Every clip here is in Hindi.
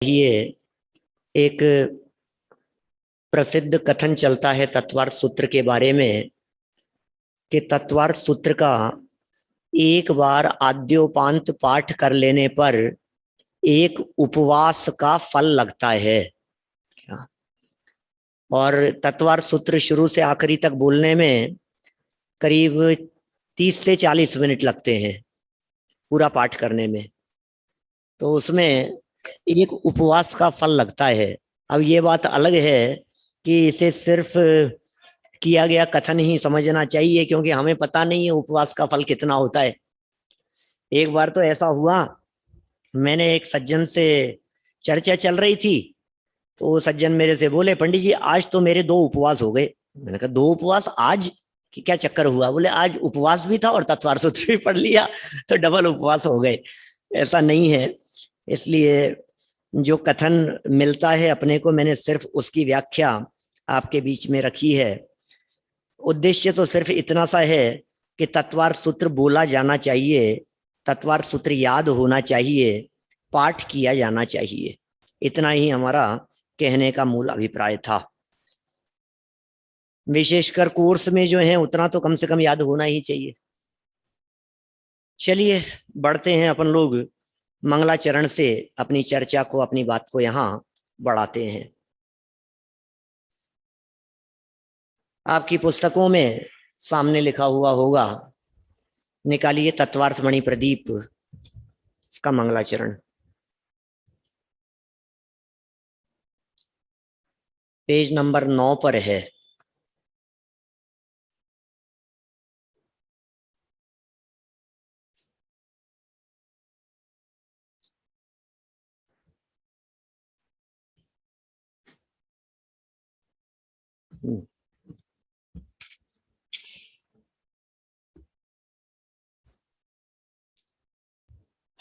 ये एक प्रसिद्ध कथन चलता है तत्वार्थ सूत्र के बारे में कि तत्वार्थ सूत्र का एक बार आद्योपांत पाठ कर लेने पर एक उपवास का फल लगता है। और तत्वार्थ सूत्र शुरू से आखिरी तक बोलने में करीब 30 से 40 मिनट लगते हैं पूरा पाठ करने में, तो उसमें एक उपवास का फल लगता है। अब ये बात अलग है कि इसे सिर्फ किया गया कथन ही समझना चाहिए, क्योंकि हमें पता नहीं है उपवास का फल कितना होता है। एक बार तो ऐसा हुआ, मैंने एक सज्जन से चर्चा चल रही थी, तो वो सज्जन मेरे से बोले, पंडित जी आज तो मेरे 2 उपवास हो गए। मैंने कहा 2 उपवास आज कि क्या चक्कर हुआ? बोले आज उपवास भी था और तत्वार्थ सूत्र भी पढ़ लिया तो डबल उपवास हो गए। ऐसा नहीं है। इसलिए जो कथन मिलता है अपने को, मैंने सिर्फ उसकी व्याख्या आपके बीच में रखी है। उद्देश्य तो सिर्फ इतना सा है कि तत्वार्थ सूत्र बोला जाना चाहिए, तत्वार्थ सूत्र याद होना चाहिए, पाठ किया जाना चाहिए। इतना ही हमारा कहने का मूल अभिप्राय था। विशेषकर कोर्स में जो है उतना तो कम से कम याद होना ही चाहिए। चलिए बढ़ते हैं अपन लोग, मंगलाचरण से अपनी चर्चा को, अपनी बात को यहाँ बढ़ाते हैं। आपकी पुस्तकों में सामने लिखा हुआ होगा, निकालिए तत्वार्थ मणि प्रदीप, इसका मंगलाचरण पेज नंबर 9 पर है।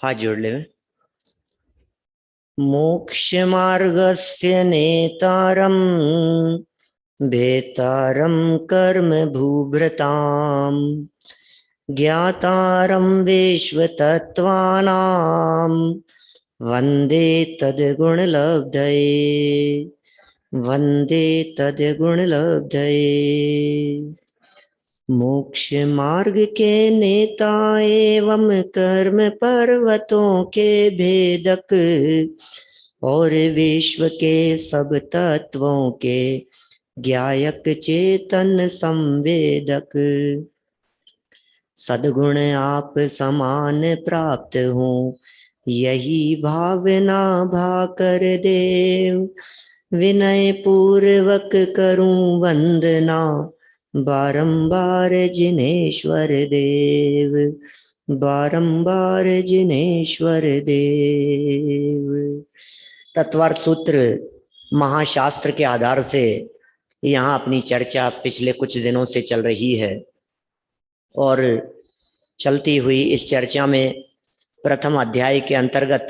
हाथ जोड़ ले। मोक्ष मार्गस्य नेतारं भेतारं कर्म भूभृतां ज्ञातारं विश्वतत्त्वानां वन्दे तद्गुणलब्धये, वन्दे तद्गुणलब्धये। मोक्ष मार्ग के नेता एवं कर्म पर्वतों के भेदक और विश्व के सब तत्वों के ज्ञायक चेतन संवेदक, सद्गुण आप समान प्राप्त हो यही भावना भाकर देव, विनय पूर्वक करूं वंदना बारंबार जिनेश्वर देव, बारंबार जिनेश्वर देव। तत्वार्थ सूत्र महाशास्त्र के आधार से यहाँ अपनी चर्चा पिछले कुछ दिनों से चल रही है, और चलती हुई इस चर्चा में प्रथम अध्याय के अंतर्गत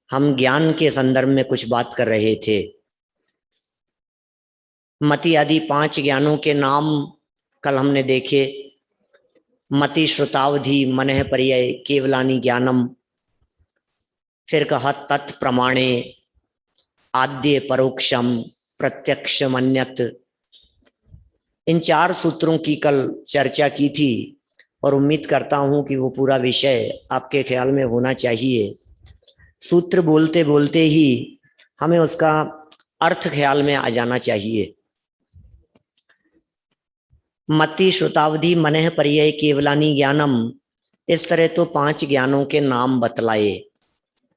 हम ज्ञान के संदर्भ में कुछ बात कर रहे थे। मति आदि 5 ज्ञानों के नाम कल हमने देखे। मति, श्रुतावधि, मनः पर्यय, केवलानि ज्ञानम, फिर कहा तत्प्रमाणे, आद्य परोक्षम, प्रत्यक्षमन्यत। इन 4 सूत्रों की कल चर्चा की थी, और उम्मीद करता हूं कि वो पूरा विषय आपके ख्याल में होना चाहिए। सूत्र बोलते बोलते ही हमें उसका अर्थ ख्याल में आ जाना चाहिए। मति, श्रुतावधि, मनः पर्यय, केवलानि ज्ञानम, इस तरह तो 5 ज्ञानों के नाम बतलाए।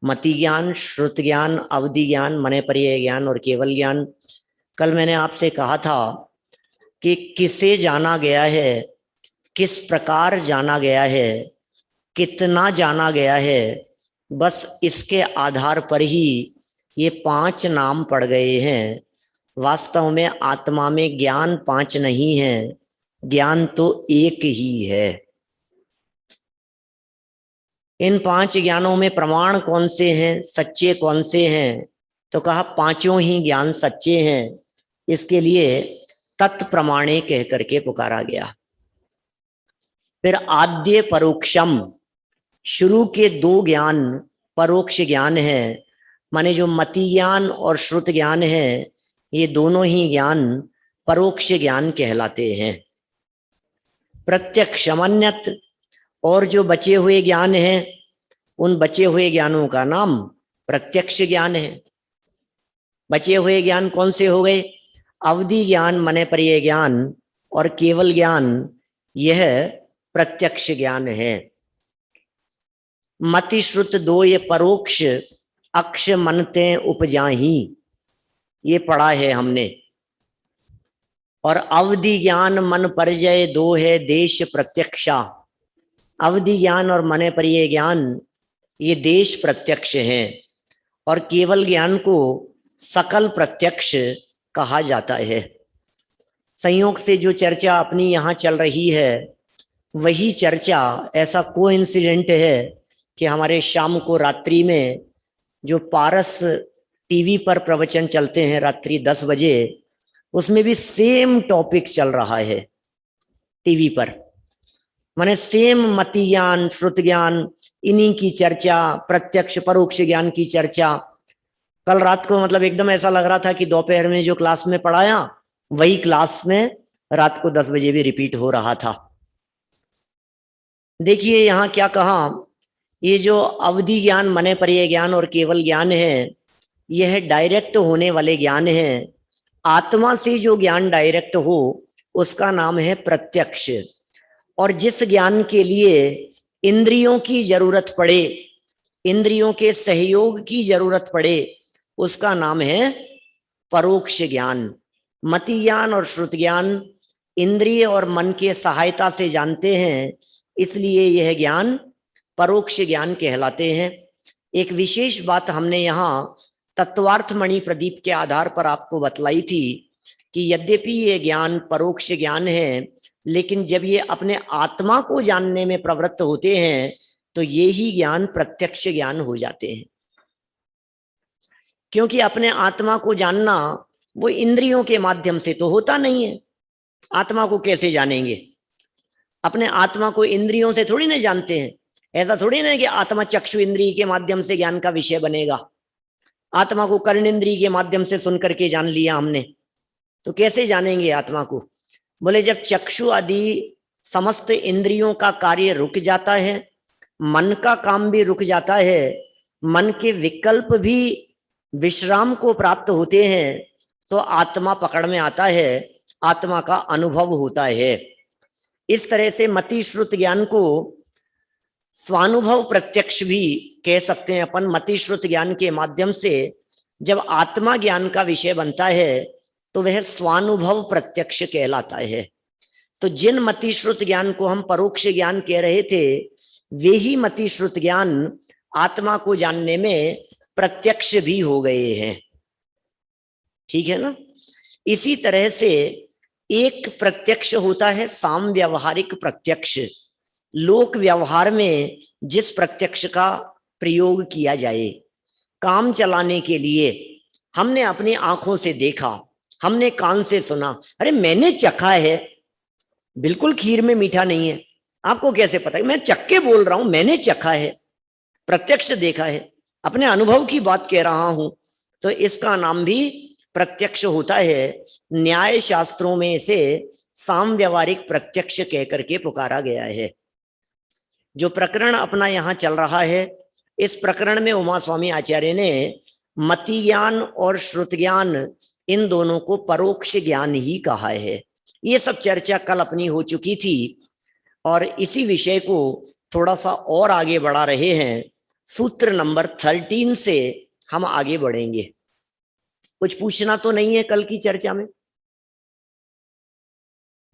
मति ज्ञान, श्रुत ज्ञान, अवधि ज्ञान, मनः पर्यय ज्ञान और केवल ज्ञान। कल मैंने आपसे कहा था कि किसे जाना गया है, किस प्रकार जाना गया है, कितना जाना गया है, बस इसके आधार पर ही ये 5 नाम पड़ गए हैं। वास्तव में आत्मा में ज्ञान 5 नहीं है, ज्ञान तो एक ही है। इन 5 ज्ञानों में प्रमाण कौन से हैं, सच्चे कौन से हैं? तो कहा 5 ही ज्ञान सच्चे हैं। इसके लिए तत्प्रमाणे कह करके पुकारा गया। फिर आद्य परोक्षम, शुरू के 2 ज्ञान परोक्ष ज्ञान है, माने जो मति ज्ञान और श्रुत ज्ञान है, ये दोनों ही ज्ञान परोक्ष ज्ञान कहलाते हैं। प्रत्यक्षमन्यत, और जो बचे हुए ज्ञान हैं, उन बचे हुए ज्ञानों का नाम प्रत्यक्ष ज्ञान है। बचे हुए ज्ञान कौन से हो गए? अवधि ज्ञान, मने पर्याय ज्ञान और केवल ज्ञान, यह प्रत्यक्ष ज्ञान है। मति श्रुत दो ये परोक्ष, अक्ष मनते उपजाही, ये पढ़ा है हमने। और अवधि ज्ञान मन परिजय दो है देश प्रत्यक्षा। अवधि ज्ञान और मने पर्याय ज्ञान ये देश प्रत्यक्ष हैं, और केवल ज्ञान को सकल प्रत्यक्ष कहा जाता है। संयोग से जो चर्चा अपनी यहाँ चल रही है, वही चर्चा, ऐसा कोइंसिडेंट है कि हमारे शाम को रात्रि में जो पारस टीवी पर प्रवचन चलते हैं रात्रि 10 बजे, उसमें भी सेम टॉपिक चल रहा है टीवी पर। माने सेम मति ज्ञान, श्रुत ज्ञान, इन्हीं की चर्चा, प्रत्यक्ष परोक्ष ज्ञान की चर्चा। कल रात को मतलब एकदम ऐसा लग रहा था कि दोपहर में जो क्लास में पढ़ाया, वही क्लास में रात को 10 बजे भी रिपीट हो रहा था। देखिए यहाँ क्या कहा, ये जो अवधि ज्ञान, मने पर्याय ज्ञान और केवल ज्ञान है, यह डायरेक्ट होने वाले ज्ञान है। आत्मा से जो ज्ञान डायरेक्ट हो, उसका नाम है प्रत्यक्ष। और जिस ज्ञान के लिए इंद्रियों की जरूरत पड़े, इंद्रियों के सहयोग की जरूरत पड़े, उसका नाम है परोक्ष ज्ञान। मति ज्ञान और श्रुत ज्ञान इंद्रिय और मन के सहायता से जानते हैं, इसलिए यह ज्ञान परोक्ष ज्ञान कहलाते हैं। एक विशेष बात हमने यहाँ तत्वार्थ मणि प्रदीप के आधार पर आपको बतलाई थी कि यद्यपि ये ज्ञान परोक्ष ज्ञान है, लेकिन जब ये अपने आत्मा को जानने में प्रवृत्त होते हैं, तो ये ही ज्ञान प्रत्यक्ष ज्ञान हो जाते हैं। क्योंकि अपने आत्मा को जानना वो इंद्रियों के माध्यम से तो होता नहीं है। आत्मा को कैसे जानेंगे? अपने आत्मा को इंद्रियों से थोड़ी ना जानते हैं। ऐसा थोड़ी ना कि आत्मा चक्षु इंद्रिय के माध्यम से ज्ञान का विषय बनेगा। आत्मा को कर्ण इंद्रिय के माध्यम से सुन करके जान लिया हमने, तो कैसे जानेंगे आत्मा को? बोले जब चक्षु आदि समस्त इंद्रियों का कार्य रुक जाता है, मन का काम भी रुक जाता है, मन के विकल्प भी विश्राम को प्राप्त होते हैं, तो आत्मा पकड़ में आता है, आत्मा का अनुभव होता है। इस तरह से मति श्रुत ज्ञान को स्वानुभव प्रत्यक्ष भी कह सकते हैं अपन। मति श्रुत ज्ञान के माध्यम से जब आत्मा ज्ञान का विषय बनता है, तो वह स्वानुभव प्रत्यक्ष कहलाता है। तो जिन मति श्रुत ज्ञान को हम परोक्ष ज्ञान कह रहे थे, वे ही मति श्रुत ज्ञान आत्मा को जानने में प्रत्यक्ष भी हो गए हैं। ठीक है ना? इसी तरह से एक प्रत्यक्ष होता है साम व्यवहारिक प्रत्यक्ष। लोक व्यवहार में जिस प्रत्यक्ष का प्रयोग किया जाए, काम चलाने के लिए हमने अपनी आंखों से देखा, हमने कान से सुना, अरे मैंने चखा है, बिल्कुल खीर में मीठा नहीं है, आपको कैसे पता है? मैं चख के बोल रहा हूं, मैंने चखा है, प्रत्यक्ष देखा है, अपने अनुभव की बात कह रहा हूं, तो इसका नाम भी प्रत्यक्ष होता है। न्याय शास्त्रों में इसे साम व्यवहारिक प्रत्यक्ष कह करके पुकारा गया है। जो प्रकरण अपना यहाँ चल रहा है, इस प्रकरण में उमा स्वामी आचार्य ने मति ज्ञान और श्रुत ज्ञान, इन दोनों को परोक्ष ज्ञान ही कहा है। ये सब चर्चा कल अपनी हो चुकी थी, और इसी विषय को थोड़ा सा और आगे बढ़ा रहे हैं। सूत्र नंबर 13 से हम आगे बढ़ेंगे। कुछ पूछना तो नहीं है कल की चर्चा में?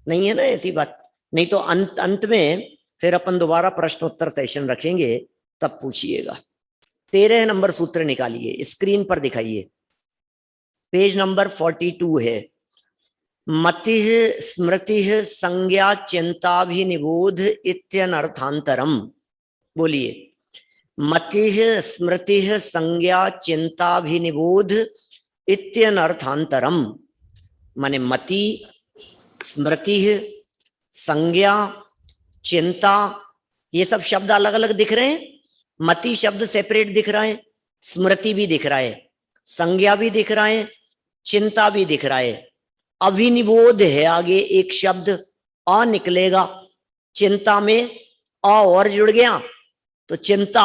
नहीं है ना ऐसी बात? नहीं तो अंत में फिर अपन दोबारा प्रश्नोत्तर सेशन रखेंगे, तब पूछिएगा। 13 नंबर सूत्र निकालिए, स्क्रीन पर दिखाइए, पेज नंबर 42 है। मति स्मृति संज्ञा चिंताभिनिबोध इत्यनर्थांतरम। बोलिए, मति स्मृति संज्ञा चिंताभिनिबोध इत्यनर्थांतरम। माने मति, स्मृति, संज्ञा, चिंता, ये सब शब्द अलग अलग दिख रहे हैं। मति शब्द सेपरेट दिख रहा है, स्मृति भी दिख रहा है, संज्ञा भी दिख रहा है, चिंता भी दिख रहा है। अभिनिबोध है, आगे एक शब्द अ निकलेगा, चिंता में अ और जुड़ गया तो चिंता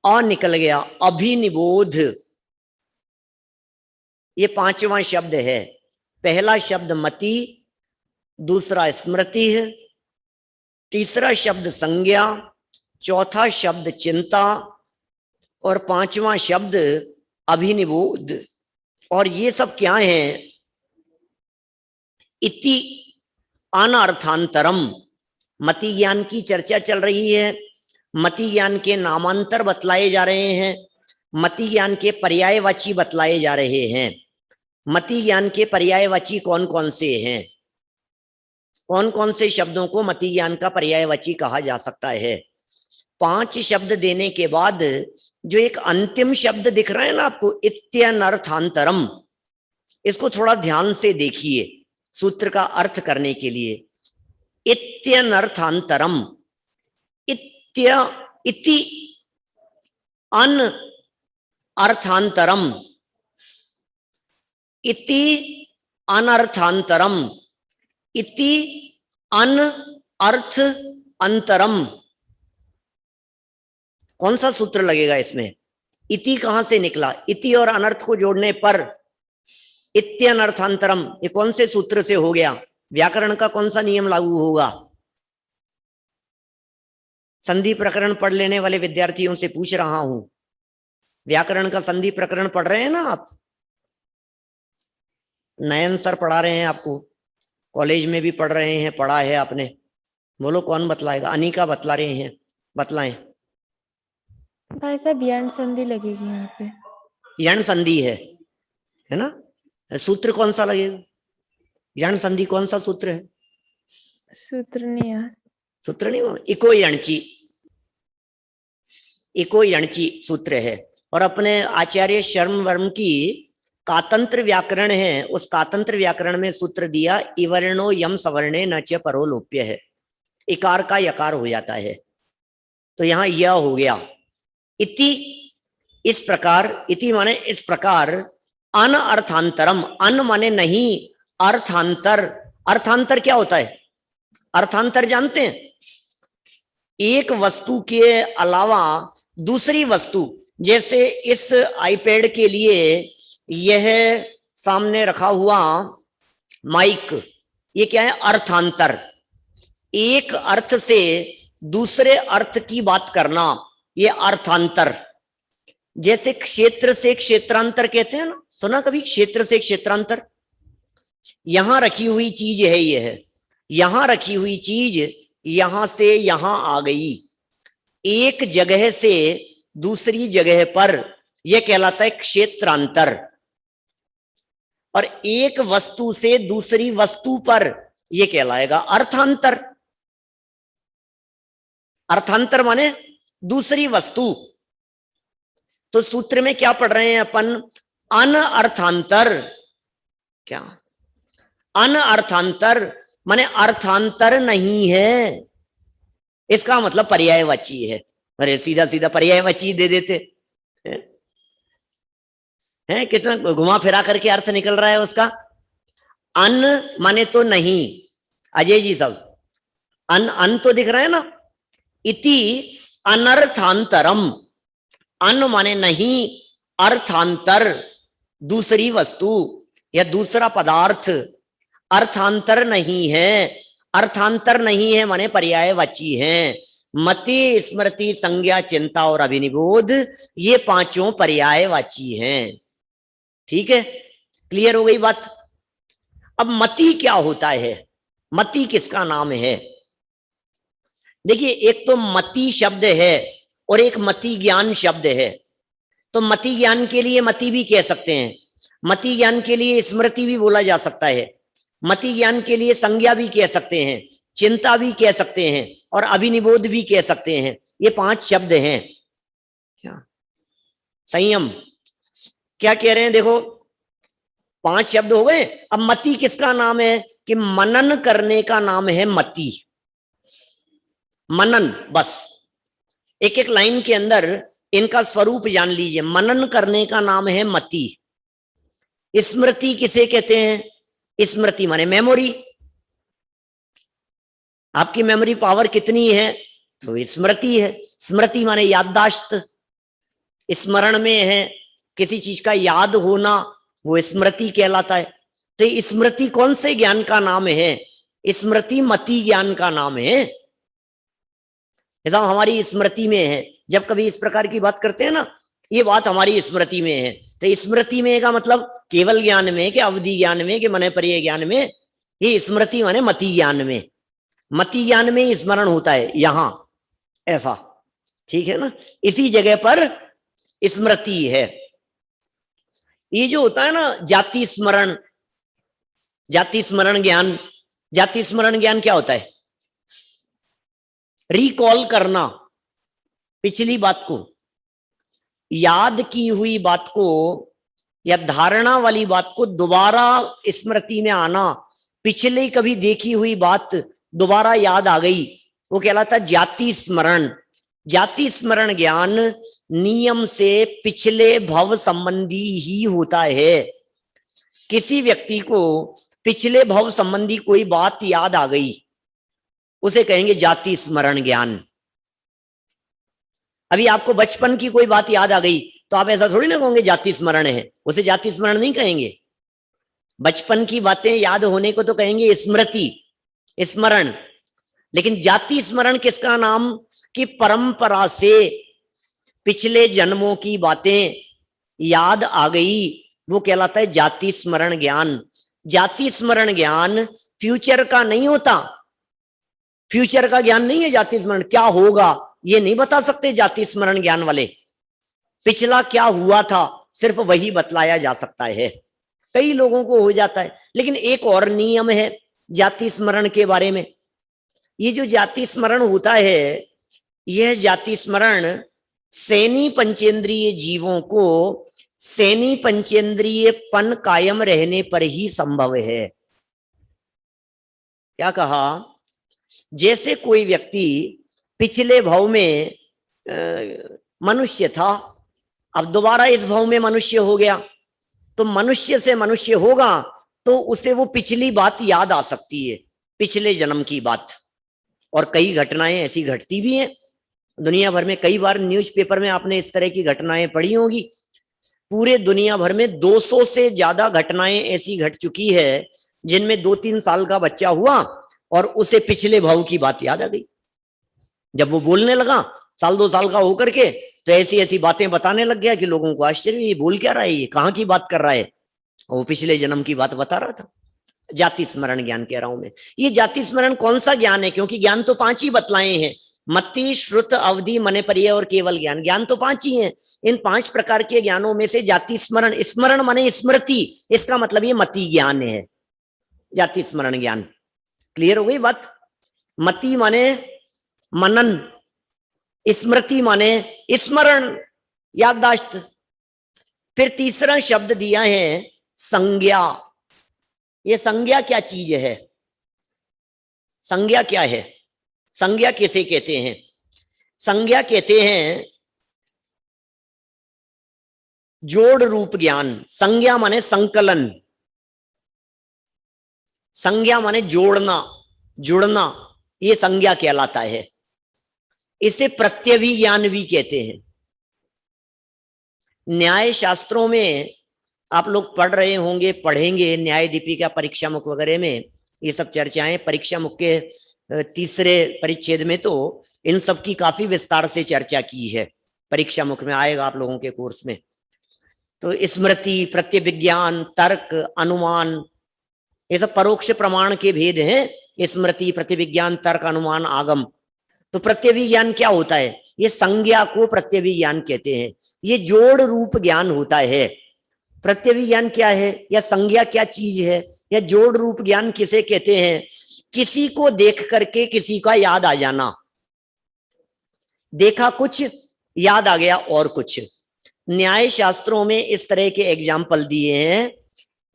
अ निकल गया, अभिनिबोध। ये पांचवा शब्द है। पहला शब्द मति, दूसरा स्मृति है, तीसरा शब्द संज्ञा, चौथा शब्द चिंता और पांचवा शब्द अभिनिबोध। और ये सब क्या है? इति अनर्थांतरम। मति ज्ञान की चर्चा चल रही है, मति ज्ञान के नामांतर बतलाए जा रहे हैं, मति ज्ञान के पर्यायवाची बतलाए जा रहे हैं। मति ज्ञान के पर्यायवाची कौन कौन से हैं? कौन कौन से शब्दों को मति ज्ञान का पर्यायवाची कहा जा सकता है? 5 शब्द देने के बाद जो एक अंतिम शब्द दिख रहा है ना आपको, इत्यनर्थांतरम, इसको थोड़ा ध्यान से देखिए सूत्र का अर्थ करने के लिए। इत्यनर्थांतरम, इत्य इति अन अर्थांतरम, इति अनर्थांतरम, इति अन अर्थ अंतरम। कौन सा सूत्र लगेगा इसमें? इति कहां से निकला? इति और अनर्थ को जोड़ने पर इत्यनर्थांतरम, ये कौन से सूत्र से हो गया? व्याकरण का कौन सा नियम लागू होगा? संधि प्रकरण पढ़ लेने वाले विद्यार्थियों से पूछ रहा हूं, व्याकरण का संधि प्रकरण पढ़ रहे हैं ना आप? नयन सर पढ़ा रहे हैं आपको, कॉलेज में भी पढ़ रहे हैं, पढ़ा है आपने। बोलो कौन बतलाएगा? अनिका बतला रहे हैं, बतलाएं। भाई साहब यण संधि लगेगी यहाँ पे। यण संधि है ना? सूत्र कौन सा लगेगा? यण संधि कौन सा सूत्र है? सूत्र नहीं यार, सूत्र नहीं, इको यणची, इको यणची सूत्र है। और अपने आचार्य शर्म वर्म की कातंत्र व्याकरण है, उस कातंत्र व्याकरण में सूत्र दिया, इवर्णो यम सवर्णे न च परो लोप्य है, इकार का यकार हो जाता है। तो यहां यह हो गया इति, इस प्रकार, इति माने इस प्रकार, अन अर्थांतरम, अन माने नहीं, अर्थांतर। अर्थांतर क्या होता है? अर्थांतर जानते हैं? एक वस्तु के अलावा दूसरी वस्तु, जैसे इस आईपैड के लिए यह सामने रखा हुआ माइक, ये क्या है? अर्थांतर। एक अर्थ से दूसरे अर्थ की बात करना, ये अर्थांतर। जैसे क्षेत्र से क्षेत्रांतर कहते हैं ना, सुना कभी? क्षेत्र से क्षेत्रांतर। यहां रखी हुई चीज है, ये है, यहां रखी हुई चीज यहां से यहां आ गई, एक जगह से दूसरी जगह पर, यह कहलाता है क्षेत्रांतर। और एक वस्तु से दूसरी वस्तु पर, यह कहलाएगा अर्थांतर। अर्थांतर माने दूसरी वस्तु। तो सूत्र में क्या पढ़ रहे हैं अपन? अन अर्थांतर। क्या? अन अर्थांतर माने अर्थांतर नहीं है, इसका मतलब पर्यायवाची है। अरे सीधा सीधा पर्यायवाची दे देते हैं, कितना घुमा फिरा करके अर्थ निकल रहा है उसका। अन माने तो नहीं, अजय जी सब अन तो दिख रहा है ना। इति अनर्थांतरम, अन माने नहीं, अर्थांतर दूसरी वस्तु या दूसरा पदार्थ, अर्थांतर नहीं है। अर्थांतर नहीं है माने पर्यायवाची है। मति, स्मृति, संज्ञा, चिंता और अभिनिबोध, ये पांचों पर्यायवाची हैं। ठीक है, क्लियर हो गई बात? अब मति क्या होता है? मति किसका नाम है? देखिए, एक तो मति शब्द है और एक मति ज्ञान शब्द है। तो मति ज्ञान के लिए मति भी कह सकते हैं, मति ज्ञान के लिए स्मृति भी बोला जा सकता है, मति ज्ञान के लिए संज्ञा भी कह सकते हैं, चिंता भी कह सकते हैं और अभिनिबोध भी कह सकते हैं। ये 5 शब्द हैं। क्या? संयम क्या कह रहे हैं? देखो, 5 शब्द हो गए। अब मति किसका नाम है? कि मनन करने का नाम है मति। मनन, बस एक एक लाइन के अंदर इनका स्वरूप जान लीजिए। मनन करने का नाम है मति। स्मृति किसे कहते हैं? स्मृति माने मेमोरी। आपकी मेमोरी पावर कितनी है? तो स्मृति है। स्मृति माने याददाश्त, स्मरण में है, किसी चीज का याद होना, वो स्मृति कहलाता है। तो स्मृति कौन से ज्ञान का नाम है? स्मृति मति ज्ञान का नाम है। ऐसा हमारी स्मृति में है। जब कभी इस प्रकार की बात करते हैं ना, ये बात हमारी स्मृति में है, तो स्मृति में का मतलब केवल ज्ञान में, कि अवधि ज्ञान में, कि मने परिय ज्ञान में? ये स्मृति माने मति ज्ञान में। मति ज्ञान में स्मरण होता है यहां, ऐसा, ठीक है ना। इसी जगह पर स्मृति है। ये जो होता है ना जाति स्मरण, जाति स्मरण ज्ञान, जाति स्मरण ज्ञान क्या होता है? रिकॉल करना, पिछली बात को, याद की हुई बात को या धारणा वाली बात को दोबारा स्मृति में आना। पिछले कभी देखी हुई बात दोबारा याद आ गई, वो कहलाता जाति स्मरण। जाति स्मरण ज्ञान नियम से पिछले भव संबंधी ही होता है। किसी व्यक्ति को पिछले भव संबंधी कोई बात याद आ गई, उसे कहेंगे जाति स्मरण ज्ञान। अभी आपको बचपन की कोई बात याद आ गई तो आप ऐसा थोड़ी ना कहोगे जाति स्मरण है, उसे जाति स्मरण नहीं कहेंगे। बचपन की बातें याद होने को तो कहेंगे स्मृति, स्मरण। लेकिन जाति स्मरण किसका नाम? कि परंपरा से पिछले जन्मों की बातें याद आ गई, वो कहलाता है जाति स्मरण ज्ञान। जाति स्मरण ज्ञान फ्यूचर का नहीं होता, फ्यूचर का ज्ञान नहीं है जाति स्मरण। क्या होगा ये नहीं बता सकते जाति स्मरण ज्ञान वाले। पिछला क्या हुआ था सिर्फ वही बतलाया जा सकता है। कई लोगों को हो जाता है। लेकिन एक और नियम है जाति स्मरण के बारे में। ये जो जाति स्मरण होता है, यह जाति स्मरण सेनी पंचेंद्रिय जीवों को सेनी पंचेंद्रियपन कायम रहने पर ही संभव है। क्या कहा? जैसे कोई व्यक्ति पिछले भव में मनुष्य था, अब दोबारा इस भव में मनुष्य हो गया, तो मनुष्य से मनुष्य होगा तो उसे वो पिछली बात याद आ सकती है, पिछले जन्म की बात। और कई घटनाएं ऐसी घटती भी हैं दुनिया भर में। कई बार न्यूज़पेपर में आपने इस तरह की घटनाएं पढ़ी होंगी। पूरे दुनिया भर में 200 से ज्यादा घटनाएं ऐसी घट चुकी है जिनमें 2-3 साल का बच्चा हुआ और उसे पिछले भव की बात याद आ गई। जब वो बोलने लगा 1-2 साल का होकर के, तो ऐसी ऐसी बातें बताने लग गया कि लोगों को आश्चर्य, ये बोल क्या रहा है, ये कहाँ की बात कर रहा है। वो पिछले जन्म की बात बता रहा था। जाति स्मरण ज्ञान कह रहा हूं मैं। ये जाति स्मरण कौन सा ज्ञान है? क्योंकि ज्ञान तो 5 ही बतलाए हैं, मति, श्रुत, अवधि, मने परिय और केवल ज्ञान। ज्ञान तो 5 ही हैं। इन 5 प्रकार के ज्ञानों में से जाति स्मरण, स्मरण माने स्मृति, इसका मतलब ये मति ज्ञान है, जाति स्मरण ज्ञान। क्लियर हो गई बात? मति माने मनन, स्मृति माने स्मरण, याददाश्त। फिर तीसरा शब्द दिया है संज्ञा। ये संज्ञा क्या चीज है? संज्ञा क्या है? संज्ञा किसे कहते हैं? संज्ञा कहते हैं जोड़ रूप ज्ञान। संज्ञा माने संकलन, संज्ञा माने जोड़ना, जुड़ना, ये संज्ञा कहलाता है। इसे प्रत्यवि ज्ञान भी कहते हैं। न्याय शास्त्रों में आप लोग पढ़ रहे होंगे, पढ़ेंगे, न्याय दीपिका, परीक्षा मुख वगैरह में ये सब चर्चाएं। परीक्षा मुख के 3रे परिच्छेद में तो इन सब की काफी विस्तार से चर्चा की है। परीक्षा मुख में आएगा आप लोगों के कोर्स में। तो स्मृति, प्रत्यभिज्ञान, तर्क, अनुमान, ये सब परोक्ष प्रमाण के भेद हैं। स्मृति, प्रतिविज्ञान, तर्क, अनुमान, आगम। तो प्रत्यभिज्ञान क्या होता है? ये संज्ञा को प्रत्यभिज्ञान कहते हैं। ये जोड़ रूप ज्ञान होता है। प्रत्यभिज्ञान क्या है या संज्ञा क्या चीज है या जोड़ रूप ज्ञान किसे कहते हैं? किसी को देख करके किसी का याद आ जाना। देखा कुछ, याद आ गया और कुछ। न्याय शास्त्रों में इस तरह के एग्जाम्पल दिए हैं।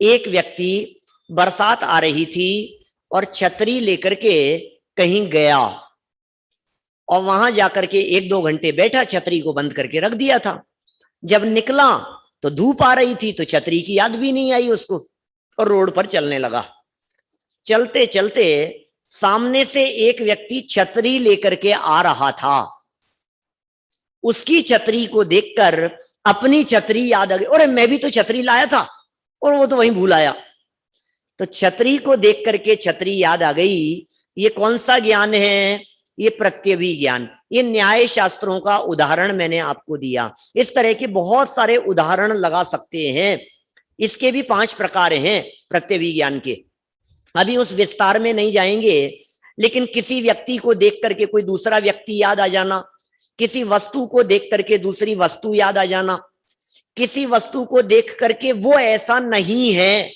एक व्यक्ति बरसात आ रही थी और छतरी लेकर के कहीं गया, और वहां जाकर के 1-2 घंटे बैठा, छतरी को बंद करके रख दिया था। जब निकला तो धूप आ रही थी, तो छतरी की याद भी नहीं आई उसको, और रोड पर चलने लगा। चलते चलते सामने से एक व्यक्ति छतरी लेकर के आ रहा था। उसकी छतरी को देखकर अपनी छतरी याद आ गई, अरे मैं भी तो छतरी लाया था, और वो तो वहीं भूल आया। तो छतरी को देख करके छतरी याद आ गई। ये कौन सा ज्ञान है? ये प्रत्यवी ज्ञान। ये न्याय शास्त्रों का उदाहरण मैंने आपको दिया। इस तरह के बहुत सारे उदाहरण लगा सकते हैं। इसके भी 5 प्रकार हैं प्रत्यवी ज्ञान के, अभी उस विस्तार में नहीं जाएंगे। लेकिन किसी व्यक्ति को देख करके कोई दूसरा व्यक्ति याद आ जाना, किसी वस्तु को देख करके दूसरी वस्तु याद आ जाना, किसी वस्तु को देख करके वो ऐसा नहीं है,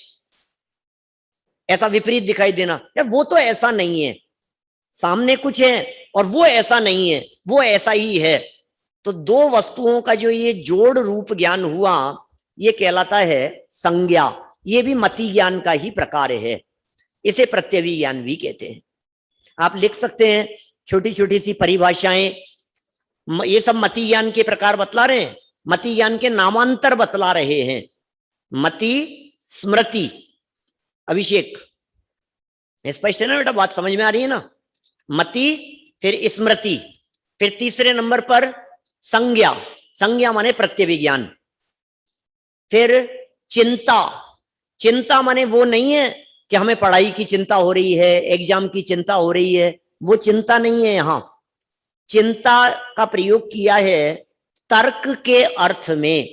ऐसा विपरीत दिखाई देना, या वो तो ऐसा नहीं है, सामने कुछ है और वो ऐसा नहीं है, वो ऐसा ही है। तो 2 वस्तुओं का जो ये जोड़ रूप ज्ञान हुआ, ये कहलाता है संज्ञा। ये भी मति ज्ञान का ही प्रकार है, इसे प्रत्यवी ज्ञान भी कहते हैं। आप लिख सकते हैं छोटी छोटी सी परिभाषाएं। ये सब मति ज्ञान के प्रकार बतला रहे हैं, मति ज्ञान के नामांतर बतला रहे हैं। मति, स्मृति, अभिषेक, स्पष्ट है ना बेटा? बात समझ में आ रही है ना? मति, फिर स्मृति, फिर तीसरे नंबर पर संज्ञा। संज्ञा माने प्रत्यवी ज्ञान। फिर चिंता। चिंता माने वो नहीं है कि हमें पढ़ाई की चिंता हो रही है, एग्जाम की चिंता हो रही है, वो चिंता नहीं है। यहां चिंता का प्रयोग किया है तर्क के अर्थ में।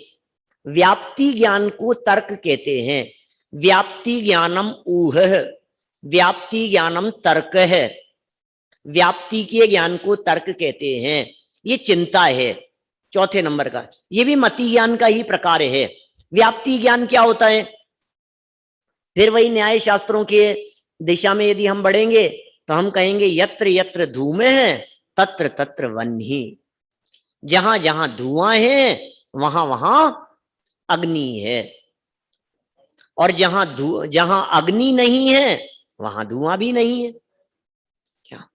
व्याप्ति ज्ञान को तर्क कहते हैं। व्याप्ति ज्ञानम ऊह, व्याप्ति ज्ञानम तर्क है। व्याप्ति के ज्ञान को तर्क कहते हैं। ये चिंता है चौथे नंबर का। ये भी मति ज्ञान का ही प्रकार है। व्याप्ति ज्ञान क्या होता है? फिर वही न्याय शास्त्रों के दिशा में यदि हम बढ़ेंगे तो हम कहेंगे यत्र यत्र धूमे है तत्र तत्र वह्नि। जहां जहां धुआं है वहां वहां अग्नि है, और जहां अग्नि नहीं है वहां धुआं भी नहीं है। क्या?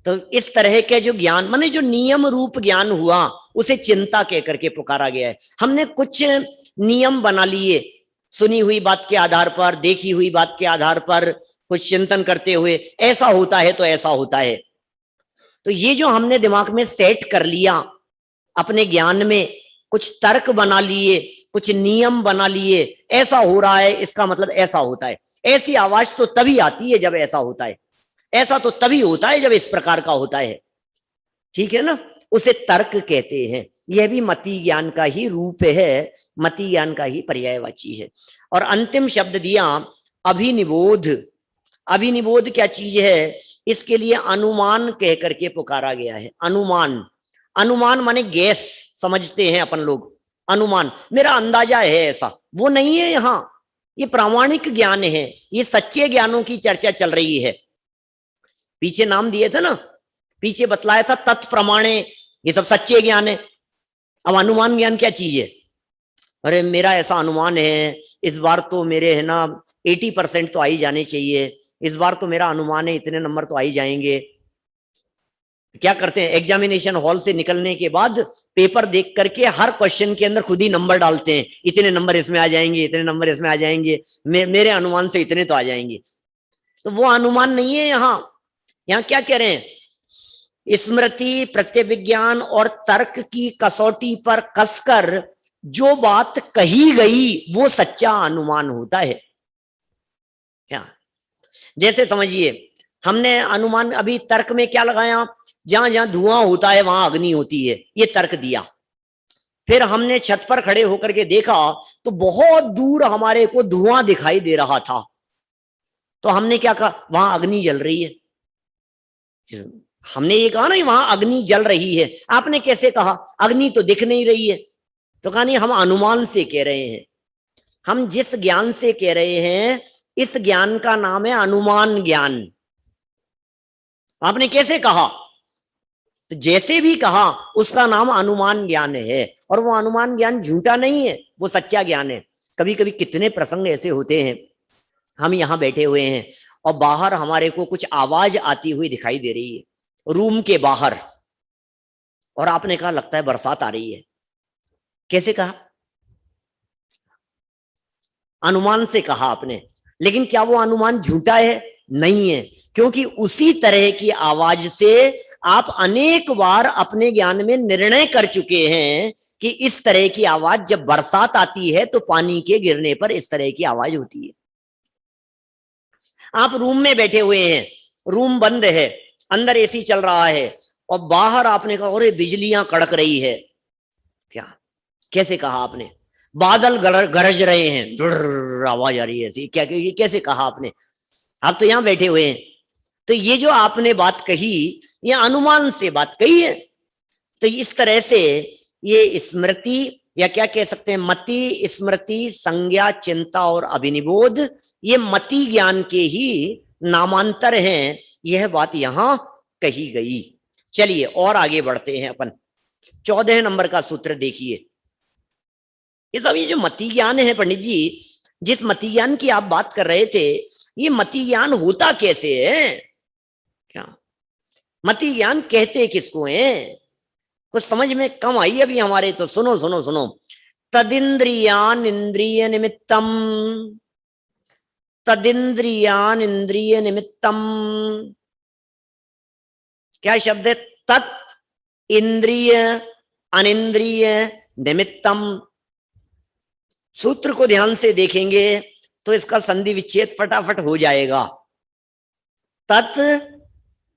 तो इस तरह के जो ज्ञान माने जो नियम रूप ज्ञान हुआ, उसे चिंता कह करके पुकारा गया है। हमने कुछ नियम बना लिए, सुनी हुई बात के आधार पर, देखी हुई बात के आधार पर कुछ चिंतन करते हुए, ऐसा होता है तो ऐसा होता है। तो ये जो हमने दिमाग में सेट कर लिया, अपने ज्ञान में कुछ तर्क बना लिए, कुछ नियम बना लिए, ऐसा हो रहा है इसका मतलब ऐसा होता है। ऐसी आवाज तो तभी आती है जब ऐसा होता है, ऐसा तो तभी होता है जब इस प्रकार का होता है। ठीक है ना? उसे तर्क कहते हैं। यह भी मति ज्ञान का ही रूप है, मति ज्ञान का ही पर्यायवाची है। और अंतिम शब्द दिया अभिनिबोध। अभिनिबोध क्या चीज है? इसके लिए अनुमान कह करके पुकारा गया है। अनुमान, अनुमान माने गैस समझते हैं अपन लोग। अनुमान, मेरा अंदाजा है ऐसा, वो नहीं है। यहाँ ये प्रामाणिक ज्ञान है, ये सच्चे ज्ञानों की चर्चा चल रही है। पीछे नाम दिए थे ना, पीछे बतलाया था तत्प्रमाणे, ये सब सच्चे ज्ञान है। अब अनुमान ज्ञान क्या चीज है? अरे मेरा ऐसा अनुमान है, इस बार तो मेरे है ना 80% तो आ ही जाने चाहिए, इस बार तो मेरा अनुमान है इतने नंबर तो आ ही जाएंगे। क्या करते हैं? एग्जामिनेशन हॉल से निकलने के बाद पेपर देख करके हर क्वेश्चन के अंदर खुद ही नंबर डालते हैं, इतने नंबर इसमें आ जाएंगे, इतने नंबर इसमें आ जाएंगे, मेरे अनुमान से इतने तो आ जाएंगे। तो वो अनुमान नहीं है। यहाँ क्या कह रहे हैं? स्मृति, प्रत्यभिज्ञान और तर्क की कसौटी पर कसकर जो बात कही गई वो सच्चा अनुमान होता है। क्या? जैसे समझिए, हमने अनुमान अभी तर्क में क्या लगाया? जहां जहां धुआं होता है वहां अग्नि होती है, ये तर्क दिया। फिर हमने छत पर खड़े होकर के देखा तो बहुत दूर हमारे को धुआं दिखाई दे रहा था, तो हमने क्या कहा? वहां अग्नि जल रही है। हमने ये कहा ना, वहां अग्नि जल रही है। आपने कैसे कहा? अग्नि तो दिख नहीं रही है। तो कहा नहीं, हम अनुमान से कह रहे हैं। हम जिस ज्ञान से कह रहे हैं, इस ज्ञान का नाम है अनुमान ज्ञान। आपने कैसे कहा? तो जैसे भी कहा उसका नाम अनुमान ज्ञान है। और वो अनुमान ज्ञान झूठा नहीं है, वो सच्चा ज्ञान है। कभी कभी कितने प्रसंग ऐसे होते हैं, हम यहां बैठे हुए हैं और बाहर हमारे को कुछ आवाज आती हुई दिखाई दे रही है, रूम के बाहर, और आपने कहा लगता है बरसात आ रही है। कैसे कहा? अनुमान से कहा आपने, लेकिन क्या वो अनुमान झूठा है? नहीं है, क्योंकि उसी तरह की आवाज से आप अनेक बार अपने ज्ञान में निर्णय कर चुके हैं कि इस तरह की आवाज जब बरसात आती है तो पानी के गिरने पर इस तरह की आवाज होती है। आप रूम में बैठे हुए हैं, रूम बंद है, अंदर एसी चल रहा है, और बाहर आपने कहा अरे बिजलियां कड़क रही है। क्या? कैसे कहा आपने? बादल गरज रहे हैं, डुर्र आवाज आ रही है ऐसी। क्या? कैसे कहा आपने? आप तो यहां बैठे हुए हैं। तो ये जो आपने बात कही, ये अनुमान से बात कही है। तो इस तरह से ये स्मृति, या क्या कह सकते हैं, मति, स्मृति, संज्ञा, चिंता और अभिनिबोध, ये मति ज्ञान के ही नामांतर हैं। यह बात यहां कही गई। चलिए और आगे बढ़ते हैं अपन। 14 नंबर का सूत्र देखिए। ये सब ये जो मति ज्ञान है पंडित जी, जिस मति ज्ञान की आप बात कर रहे थे, ये मति ज्ञान होता कैसे है? क्या मति ज्ञान कहते किसको है? कुछ समझ में कम आई अभी हमारे। तो सुनो सुनो सुनो। तदिंद्रियान इंद्रिय निमित्तम, तदिंद्रियान इंद्रिय निमित्तम। क्या शब्द है? तत् इंद्रिय अनिंद्रिय निमित्तम। सूत्र को ध्यान से देखेंगे तो इसका संधि विच्छेद फटाफट हो जाएगा। तत्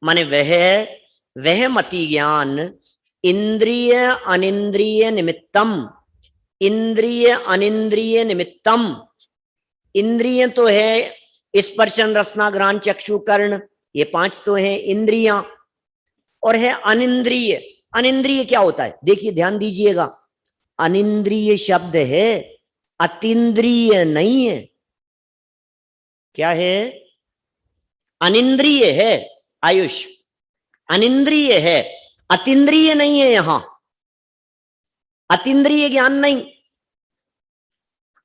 माने वह मति ज्ञान, इंद्रिय अनिंद्रिय निमित्तम, इंद्रिय अनिंद्रिय निमित्तम। इंद्रिय तो है स्पर्शन रसना घ्राण चक्षु कर्ण, ये 5 तो है इंद्रियां। और है अनिंद्रिय। अनिंद्रिय क्या होता है? देखिए ध्यान दीजिएगा, अनिंद्रिय शब्द है, अतीन्द्रिय नहीं है। क्या है? अनिंद्रिय है आयुष, अनिंद्रिय है, अतीन्द्रिय नहीं है। यहां अतीन्द्रिय ज्ञान नहीं,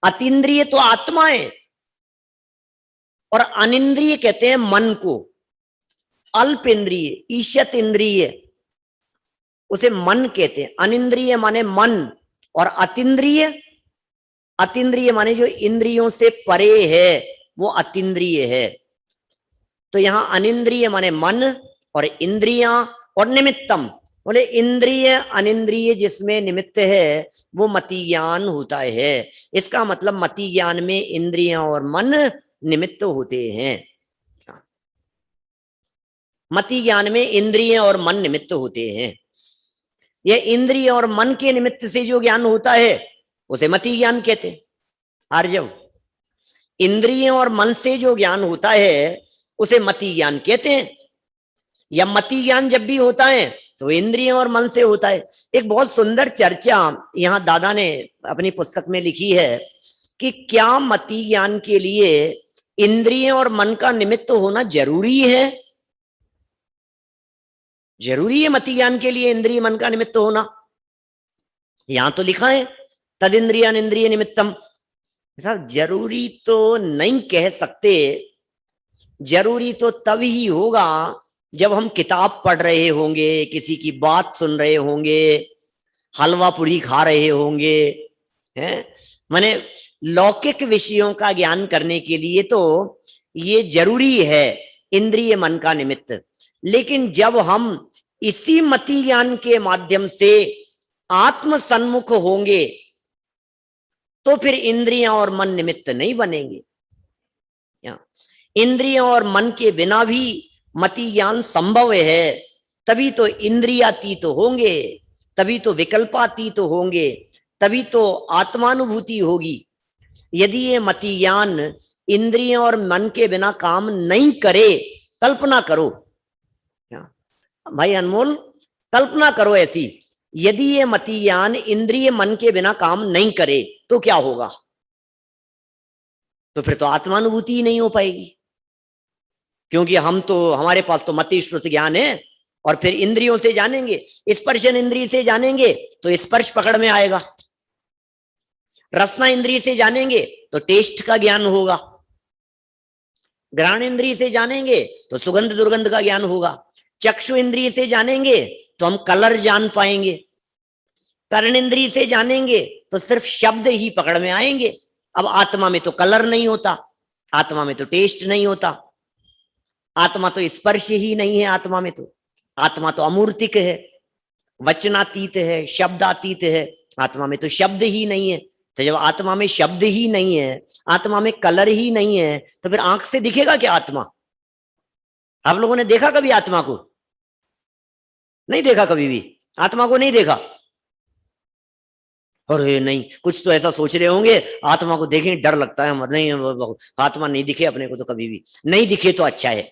अतीन्द्रिय तो आत्मा है, और अनिंद्रिय कहते हैं मन को। अल्प इंद्रिय, ईशत इंद्रिय, उसे मन कहते हैं। अनिंद्रिय माने मन, और अतीन्द्रिय, अतीन्द्रिय माने जो इंद्रियों से परे है, वो अतीन्द्रिय है। तो यहां अनिंद्रिय माने मन और इंद्रियां और निमित्तम, बोले इंद्रिय अनिंद्रिय जिसमें निमित्त है वो मति ज्ञान होता है। इसका मतलब मति ज्ञान में इंद्रियां और मन निमित्त होते हैं। मति ज्ञान में इंद्रिय और मन निमित्त होते हैं। यह इंद्रिय और मन के निमित्त से जो ज्ञान होता है उसे मति ज्ञान कहते हैं। आर्जव, इंद्रिय और मन से जो ज्ञान होता है उसे मति ज्ञान कहते हैं। या मति ज्ञान जब भी होता है तो इंद्रिय और मन से होता है। एक बहुत सुंदर चर्चा यहां दादा ने अपनी पुस्तक में लिखी है कि क्या मति ज्ञान के लिए इंद्रिय और मन का निमित्त होना जरूरी है? जरूरी है मति ज्ञान के लिए इंद्रिय मन का निमित्त होना? यहां तो लिखा है तद इंद्रिय इंद्रिय निमित्तम। साहब जरूरी तो नहीं कह सकते। जरूरी तो तब ही होगा जब हम किताब पढ़ रहे होंगे, किसी की बात सुन रहे होंगे, हलवा पूरी खा रहे होंगे, हैं? माने लौकिक विषयों का ज्ञान करने के लिए तो ये जरूरी है इंद्रिय मन का निमित्त। लेकिन जब हम इसी मति ज्ञान के माध्यम से आत्म सन्मुख होंगे तो फिर इंद्रियां और मन निमित्त नहीं बनेंगे। इंद्रियों और मन के बिना भी मति ज्ञान संभव है। तभी तो इंद्रियातीत होंगे, तभी तो विकल्पातीत होंगे, तभी तो आत्मानुभूति होगी। यदि ये मति ज्ञान इंद्रियों और मन के बिना काम नहीं करे, कल्पना करो भाई अनमोल, कल्पना करो ऐसी, यदि ये मति ज्ञान इंद्रिय मन के बिना काम नहीं करे तो क्या होगा? तो फिर तो आत्मानुभूति ही नहीं हो पाएगी, क्योंकि हम तो, हमारे पास तो मति श्रुत ज्ञान है, और फिर इंद्रियों से जानेंगे, स्पर्शन इंद्रिय से जानेंगे तो स्पर्श पकड़ में आएगा, रसना इंद्रिय से जानेंगे तो टेस्ट का ज्ञान होगा, घ्राण इंद्रिय से जानेंगे तो सुगंध दुर्गंध का ज्ञान होगा। चक्षु इंद्रिय से जानेंगे तो हम कलर जान पाएंगे, कर्ण इंद्रिय से जानेंगे तो सिर्फ शब्द ही पकड़ में आएंगे। अब आत्मा में तो कलर नहीं होता, आत्मा में तो टेस्ट नहीं होता, आत्मा तो स्पर्श ही नहीं है, आत्मा में तो, आत्मा तो अमूर्तिक है, वचनातीत है, शब्दातीत है, आत्मा में तो शब्द ही नहीं है। तो जब आत्मा में शब्द ही नहीं है, आत्मा में कलर ही नहीं है, तो फिर आंख से दिखेगा क्या आत्मा? आप लोगों ने देखा कभी आत्मा को? नहीं देखा, कभी भी आत्मा को नहीं देखा। अरे नहीं, कुछ तो ऐसा सोच रहे होंगे, आत्मा को देखें डर लगता है, हम नहीं, आत्मा नहीं दिखे अपने को तो, कभी भी नहीं दिखे तो अच्छा है।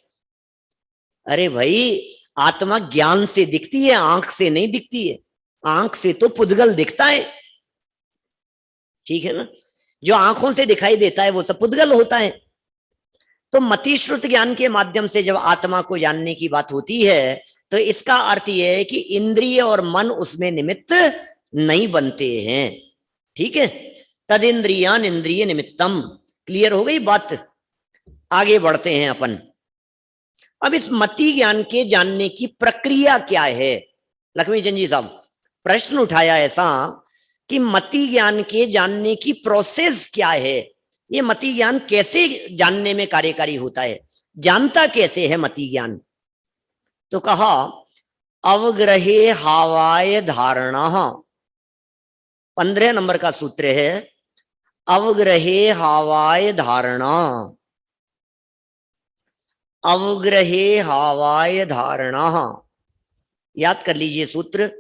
अरे भाई, आत्मा ज्ञान से दिखती है, आंख से नहीं दिखती है। आंख से तो पुद्गल दिखता है, ठीक है ना? जो आंखों से दिखाई देता है वो सब पुद्गल होता है। तो मति श्रुत ज्ञान के माध्यम से जब आत्मा को जानने की बात होती है, तो इसका अर्थ यह है कि इंद्रिय और मन उसमें निमित्त नहीं बनते हैं, ठीक है? तद इंद्रियान इंद्रिय निमित्तम। क्लियर हो गई बात? आगे बढ़ते हैं अपन। अब इस मति ज्ञान के जानने की प्रक्रिया क्या है? लक्ष्मी चंद जी साहब प्रश्न उठाया ऐसा कि मति ज्ञान के जानने की प्रोसेस क्या है, ये मति ज्ञान कैसे जानने में कार्यकारी होता है, जानता कैसे है मति ज्ञान? तो कहा अवग्रहे हावाय धारणा, 15 नंबर का सूत्र है, अवग्रहे हावाय धारणा। अवग्रहे हावाय धारणा, याद कर लीजिए सूत्र।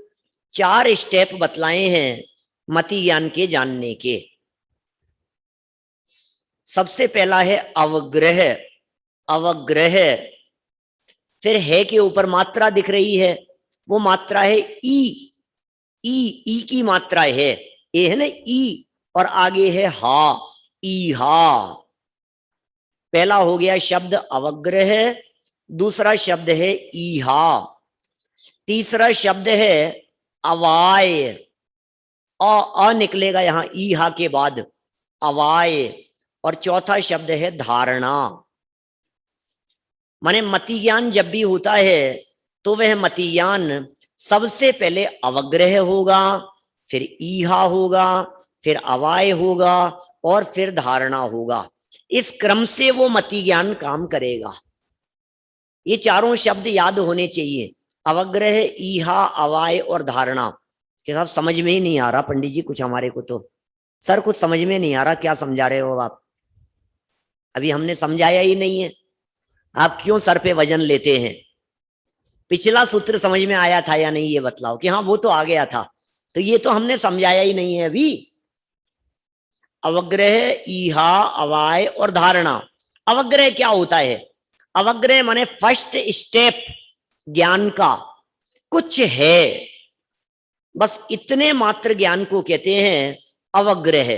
4 स्टेप बतलाए हैं मति ज्ञान के जानने के। सबसे पहला है अवग्रह। अवग्रह, फिर है के ऊपर मात्रा दिख रही है, वो मात्रा है ई। ई की मात्रा है, ए है ना ई, और आगे है हा, ई हा। पहला हो गया शब्द अवग्रह, दूसरा शब्द है ईहा, तीसरा शब्द है अवाय, अ निकलेगा यहां ईहा के बाद, अवाय, और चौथा शब्द है धारणा। माने मति ज्ञान जब भी होता है तो वह मति ज्ञान सबसे पहले अवग्रह होगा, फिर ईहा होगा, फिर अवाय होगा, और फिर धारणा होगा। इस क्रम से वो मति ज्ञान काम करेगा। ये चारों शब्द याद होने चाहिए, अवग्रह, ईहा, अवाय और धारणा। कि साहब समझ में ही नहीं आ रहा पंडित जी कुछ, हमारे को तो सर कुछ समझ में नहीं आ रहा, क्या समझा रहे हो आप? अभी हमने समझाया ही नहीं है, आप क्यों सर पे वजन लेते हैं? पिछला सूत्र समझ में आया था या नहीं ये बतलाओ। कि हाँ वो तो आ गया था, तो ये तो हमने समझाया ही नहीं है अभी। अवग्रह, ईहा, अवाय और धारणा। अवग्रह क्या होता है? अवग्रह माने फर्स्ट स्टेप ज्ञान का, कुछ है, बस इतने मात्र ज्ञान को कहते हैं अवग्रह।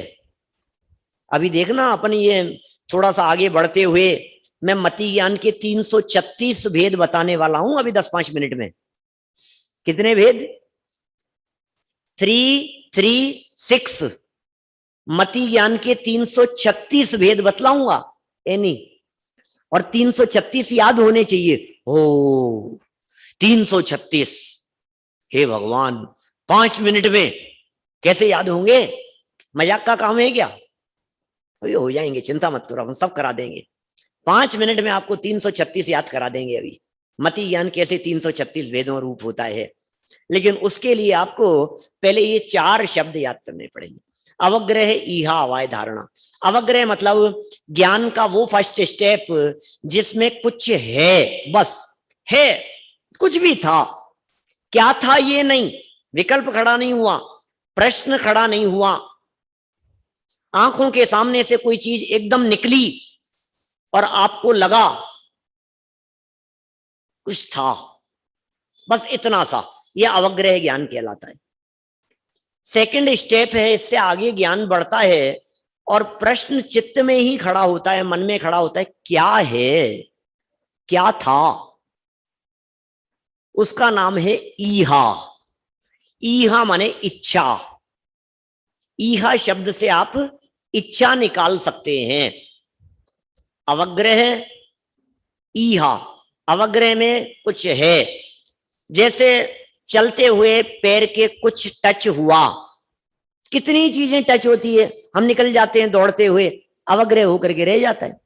अभी देखना अपन ये थोड़ा सा आगे बढ़ते हुए मैं मति ज्ञान के 336 भेद बताने वाला हूं अभी 10-5 मिनट में। कितने भेद? 336। मति ज्ञान के 336 भेद बतलाऊंगा एनी, और 336 याद होने चाहिए। ओ 336, हे भगवान 5 मिनट में कैसे याद होंगे? मजाक का काम है क्या? अभी हो जाएंगे, चिंता मत करो, हम सब करा देंगे। 5 मिनट में आपको 336 याद करा देंगे। अभी मति ज्ञान कैसे 336 भेदों रूप होता है, लेकिन उसके लिए आपको पहले ये 4 शब्द याद करने पड़ेंगे। अवग्रह, ईहा, अवाय, धारणा। अवग्रह मतलब ज्ञान का वो फर्स्ट स्टेप जिसमें कुछ है, बस है, कुछ भी था, क्या था ये नहीं, विकल्प खड़ा नहीं हुआ, प्रश्न खड़ा नहीं हुआ, आंखों के सामने से कोई चीज एकदम निकली और आपको लगा कुछ था, बस इतना सा, यह अवग्रह ज्ञान कहलाता है। सेकंड स्टेप है, इससे आगे ज्ञान बढ़ता है और प्रश्न चित्त में ही खड़ा होता है, मन में खड़ा होता है, क्या है, क्या था, उसका नाम है ईहा। ईहा माने इच्छा। ईहा शब्द से आप इच्छा निकाल सकते हैं। अवग्रह, ईहा, अवग्रह में कुछ है, जैसे चलते हुए पैर के कुछ टच हुआ, कितनी चीजें टच होती है, हम निकल जाते हैं दौड़ते हुए, अवग्रह होकर के रह जाता है।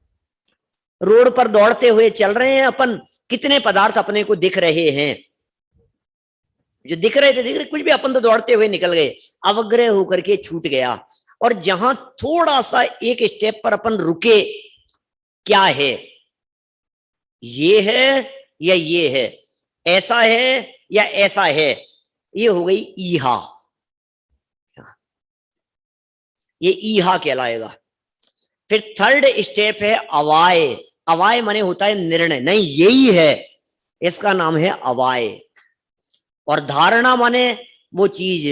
रोड पर दौड़ते हुए चल रहे हैं अपन, कितने पदार्थ अपने को दिख रहे हैं, जो दिख रहे थे दिख रहे, कुछ भी, अपन तो दौड़ते हुए निकल गए, अवग्रह होकर के छूट गया। और जहां थोड़ा सा एक स्टेप पर अपन रुके, क्या है, ये है या ये है, ऐसा है या ऐसा है, ये हो गई ईहा, ये ईहा कहलाएगा। फिर थर्ड स्टेप है अवाय। अवाय माने होता है निर्णय, नहीं यही है, इसका नाम है अवाय। और धारणा माने वो चीज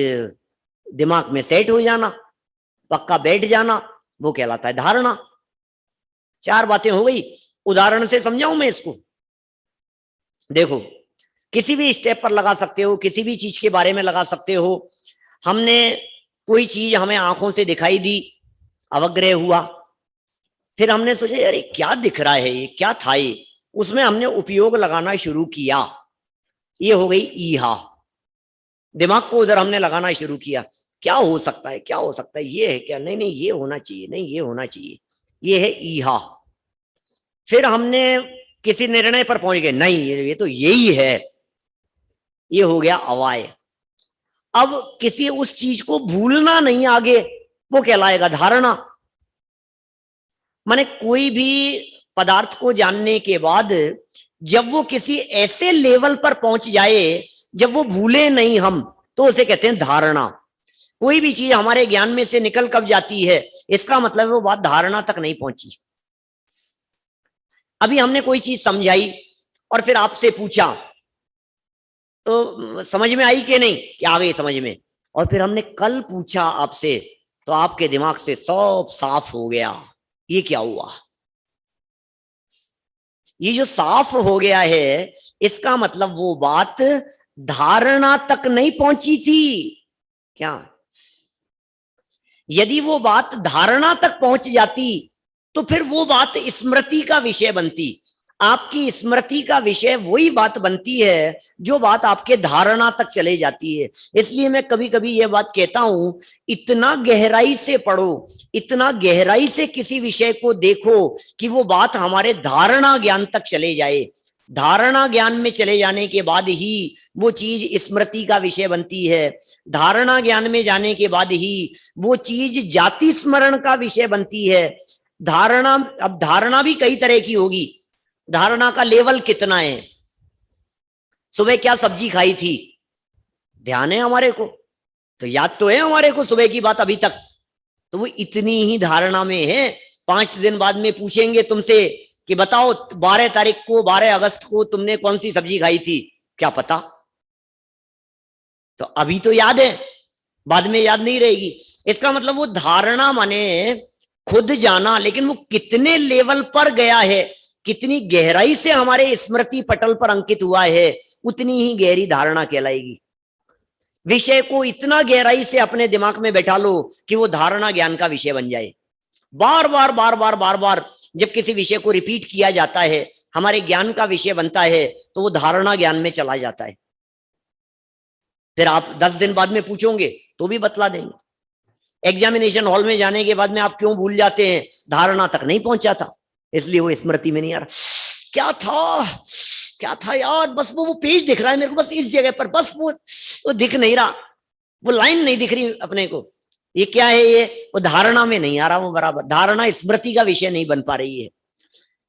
दिमाग में सेट हो जाना, पक्का बैठ जाना, वो कहलाता है धारणा। चार बातें हो गई। उदाहरण से समझाऊं मैं इसको? देखो, किसी भी स्टेप पर लगा सकते हो, किसी भी चीज के बारे में लगा सकते हो। हमने कोई चीज हमें आंखों से दिखाई दी, अवग्रह हुआ, फिर हमने सोचा यार ये क्या दिख रहा है, ये क्या था, ये, उसमें हमने उपयोग लगाना शुरू किया, ये हो गई ईहा। दिमाग को उधर हमने लगाना शुरू किया, क्या हो सकता है, क्या हो सकता है, ये है क्या, नहीं नहीं ये होना चाहिए, नहीं ये होना चाहिए, ये है ईहा। फिर हमने किसी निर्णय पर पहुंच गए, नहीं ये तो यही है, ये हो गया अवाय। अब किसी उस चीज को भूलना नहीं आगे, वो कहलाएगा धारणा। माने कोई भी पदार्थ को जानने के बाद जब वो किसी ऐसे लेवल पर पहुंच जाए जब वो भूले नहीं हम, तो उसे कहते हैं धारणा। कोई भी चीज हमारे ज्ञान में से निकल कब जाती है, इसका मतलब वो बात धारणा तक नहीं पहुंची। अभी हमने कोई चीज समझाई और फिर आपसे पूछा, तो समझ में आई कि नहीं, क्या आ गई समझ में, और फिर हमने कल पूछा आपसे, तो आपके दिमाग से सब साफ हो गया, ये क्या हुआ। ये जो साफ हो गया है, इसका मतलब वो बात धारणा तक नहीं पहुंची थी क्या। यदि वो बात धारणा तक पहुंच जाती तो फिर वो बात स्मृति का विषय बनती। आपकी स्मृति का विषय वही बात बनती है जो बात आपके धारणा तक चले जाती है। इसलिए मैं कभी कभी ये बात कहता हूं, इतना गहराई से पढ़ो, इतना गहराई से किसी विषय को देखो कि वो बात हमारे धारणा ज्ञान तक चले जाए। धारणा ज्ञान में चले जाने के बाद ही वो चीज स्मृति का विषय बनती है। धारणा ज्ञान में जाने के बाद ही वो चीज जाति स्मरण का विषय बनती है। धारणा, अब धारणा भी कई तरह की होगी, धारणा का लेवल कितना है। सुबह क्या सब्जी खाई थी, ध्यान है हमारे को, तो याद तो है हमारे को सुबह की बात अभी तक, तो वो इतनी ही धारणा में है। 5 दिन बाद में पूछेंगे तुमसे कि बताओ 12 तारीख को, 12 अगस्त को तुमने कौन सी सब्जी खाई थी, क्या पता। तो अभी तो याद है, बाद में याद नहीं रहेगी। इसका मतलब वो धारणा माने खुद जाना, लेकिन वो कितने लेवल पर गया है, कितनी गहराई से हमारे स्मृति पटल पर अंकित हुआ है, उतनी ही गहरी धारणा कहलाएगी। विषय को इतना गहराई से अपने दिमाग में बैठा लो कि वो धारणा ज्ञान का विषय बन जाए। बार बार बार बार बार बार जब किसी विषय को रिपीट किया जाता है, हमारे ज्ञान का विषय बनता है, तो वो धारणा ज्ञान में चला जाता है। फिर आप 10 दिन बाद में पूछोगे तो भी बतला देंगे। एग्जामिनेशन हॉल में जाने के बाद में आप क्यों भूल जाते हैं, धारणा तक नहीं पहुंचा था, इसलिए वो स्मृति में नहीं आ रहा। क्या था यार, बस वो पेज दिख रहा है मेरे को, बस इस जगह पर, बस वो दिख नहीं रहा, वो लाइन नहीं दिख रही अपने को, ये क्या है, ये वो धारणा में नहीं आ रहा, वो बराबर धारणा स्मृति का विषय नहीं बन पा रही है।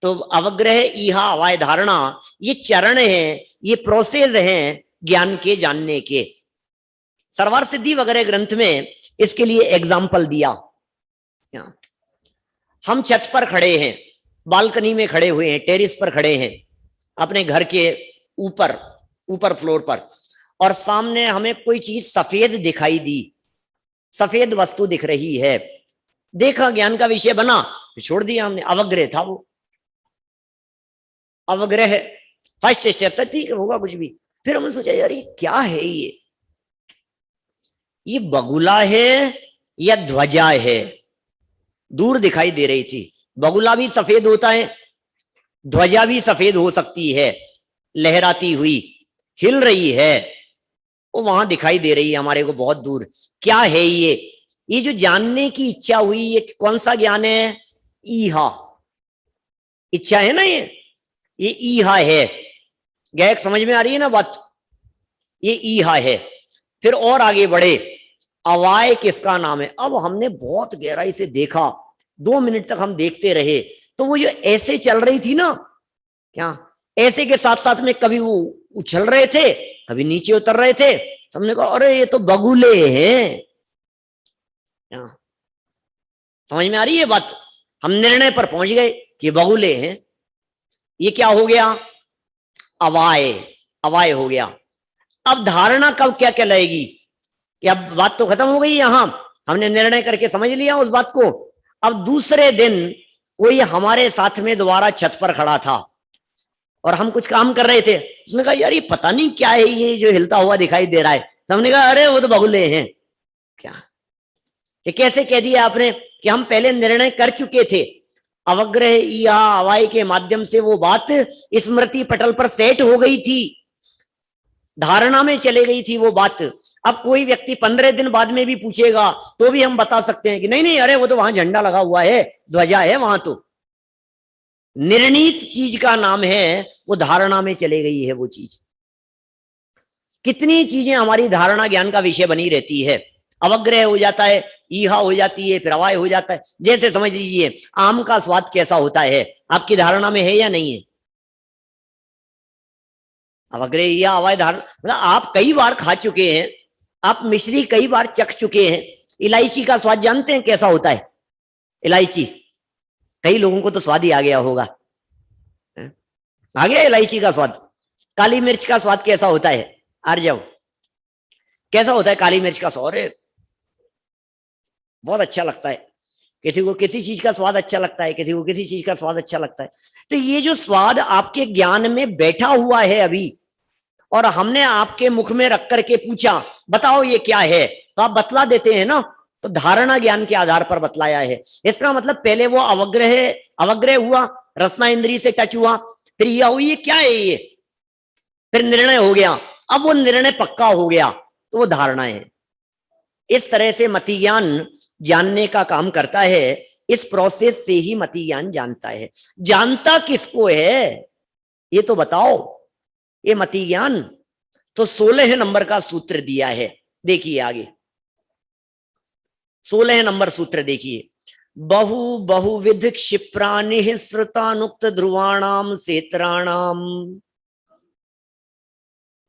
तो अवग्रह, ईहा, अवाय, धारणा, ये चरण है, ये प्रोसेस है ज्ञान के जानने के। सरवार सिद्धि वगैरह ग्रंथ में इसके लिए एग्जाम्पल दिया। हम छत पर खड़े हैं, बालकनी में खड़े हुए हैं, टेरिस पर खड़े हैं, अपने घर के ऊपर फ्लोर पर, और सामने हमें कोई चीज सफेद दिखाई दी, सफेद वस्तु दिख रही है, देखा, ज्ञान का विषय बना, छोड़ दिया हमने, अवग्रह था वो, अवग्रह फर्स्ट स्टेप था, ठीक है होगा कुछ भी। फिर हमने सोचा यार ये क्या है, ये बगुला है या ध्वजा है, दूर दिखाई दे रही थी। बगुला भी सफेद होता है, ध्वजा भी सफेद हो सकती है लहराती हुई, हिल रही है, वो वहां दिखाई दे रही है हमारे को बहुत दूर। क्या है ये जो जानने की इच्छा हुई, ये कौन सा ज्ञान है? ईहा, इच्छा है ना, ये ईहा है। गैक समझ में आ रही है ना बात? ये ईहा है। फिर और आगे बढ़े, अवाय किसका नाम है? अब हमने बहुत गहराई से देखा, 2 मिनट तक हम देखते रहे। तो वो जो ऐसे चल रही थी ना, क्या ऐसे के साथ साथ में कभी वो उछल रहे थे, कभी नीचे उतर रहे थे। तो हमने कहा अरे ये तो बगुले हैं। क्या समझ में आ रही है बात? हम निर्णय पर पहुंच गए कि बगुले हैं। ये क्या हो गया? अवाय, अवाय हो गया। अब धारणा कब क्या कहलाएगी? कि अब बात तो खत्म हो गई, यहां हमने निर्णय करके समझ लिया उस बात को। अब दूसरे दिन कोई हमारे साथ में दोबारा छत पर खड़ा था और हम कुछ काम कर रहे थे। उसने कहा यार ये पता नहीं क्या है ये जो हिलता हुआ दिखाई दे रहा है। तो हमने कहा अरे वो तो बगुले हैं। क्या ये कैसे कह दिया आपने कि हम पहले निर्णय कर चुके थे? अवग्रह या अवाय के माध्यम से वो बात स्मृति पटल पर सेट हो गई थी, धारणा में चले गई थी वो बात। अब कोई व्यक्ति 15 दिन बाद में भी पूछेगा तो भी हम बता सकते हैं कि नहीं नहीं, अरे वो तो वहां झंडा लगा हुआ है, ध्वजा है वहां। तो निर्णीत चीज का नाम है, वो धारणा में चले गई है वो चीज। कितनी चीजें हमारी धारणा ज्ञान का विषय बनी रहती है। अवग्रह हो जाता है, ईहा हो जाती है, फिर अवाय हो जाता है। जैसे समझ लीजिए आम का स्वाद कैसा होता है, आपकी धारणा में है या नहीं है? अवग्रह या अवाय धारणा मतलब आप कई बार खा चुके हैं, आप मिश्री कई बार चख चुके हैं। इलायची का स्वाद जानते हैं कैसा होता है? इलायची, कई लोगों को तो स्वाद ही आ गया होगा। आ गया इलायची का स्वाद। काली मिर्च का स्वाद कैसा होता है? आर्जव, कैसा होता है काली मिर्च का स्वाद? अरे बहुत अच्छा लगता है। किसी को किसी चीज का स्वाद अच्छा लगता है, किसी को किसी चीज का स्वाद अच्छा लगता है। तो ये जो स्वाद आपके ज्ञान में बैठा हुआ है अभी, और हमने आपके मुख में रख करके पूछा बताओ ये क्या है, तो आप बतला देते हैं ना। तो धारणा ज्ञान के आधार पर बतलाया है। इसका मतलब पहले वो अवग्रह, अवग्रह हुआ, रसना इंद्री से टच हुआ, फिर यह हुई ये क्या है ये, फिर निर्णय हो गया। अब वो निर्णय पक्का हो गया तो वो धारणा है। इस तरह से मति ज्ञान जानने का काम करता है। इस प्रोसेस से ही मति ज्ञान जानता है। जानता किसको है ये तो बताओ, ये मति ज्ञान। तो 16 नंबर का सूत्र दिया है, देखिए आगे 16 नंबर सूत्र देखिए। बहु बहुविध क्षिप्राणि श्रुतानुक्त ध्रुवाणाम सेत्राणाम।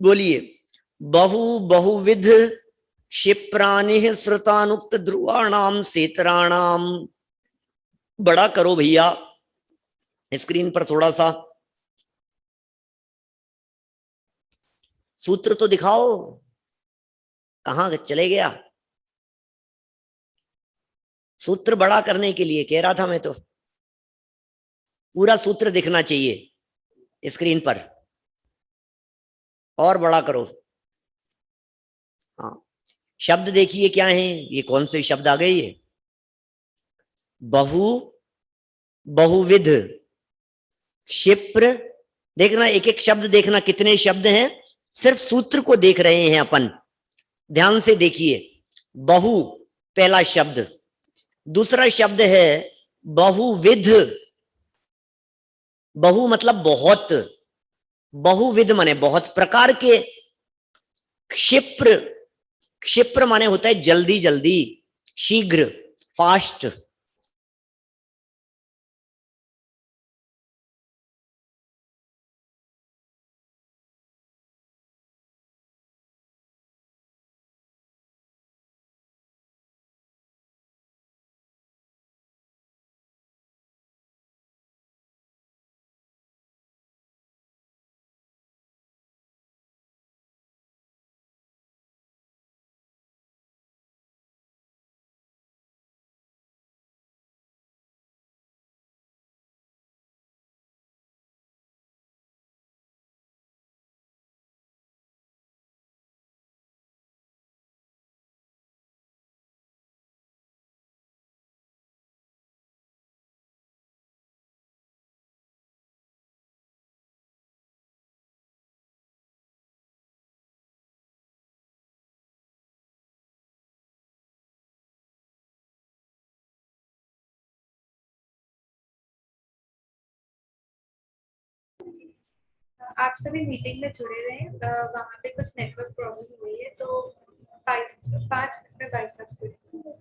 बोलिए, बहु बहुविध क्षिप्राणि श्रुतानुक्त ध्रुवाणाम सेत्राणाम। बड़ा करो भैया स्क्रीन पर थोड़ा सा, सूत्र तो दिखाओ, कहां चले गया? सूत्र बड़ा करने के लिए कह रहा था मैं तो, पूरा सूत्र दिखना चाहिए स्क्रीन पर, और बड़ा करो। हाँ, शब्द देखिए क्या है, ये कौन से शब्द आ गए? ये बहु बहुविध क्षिप्र, देखना एक एक शब्द देखना कितने शब्द हैं। सिर्फ सूत्र को देख रहे हैं अपन, ध्यान से देखिए। बहु पहला शब्द, दूसरा शब्द है बहुविध। बहु मतलब बहुत, बहुविध माने बहुत प्रकार के। क्षिप्र, क्षिप्र माने होता है जल्दी जल्दी, शीघ्र, फास्ट। आप सभी मीटिंग में जुड़े रहे हैं। वहाँ पे कुछ नेटवर्क प्रॉब्लम हुई है, तो 5 में 22 आप जुड़े।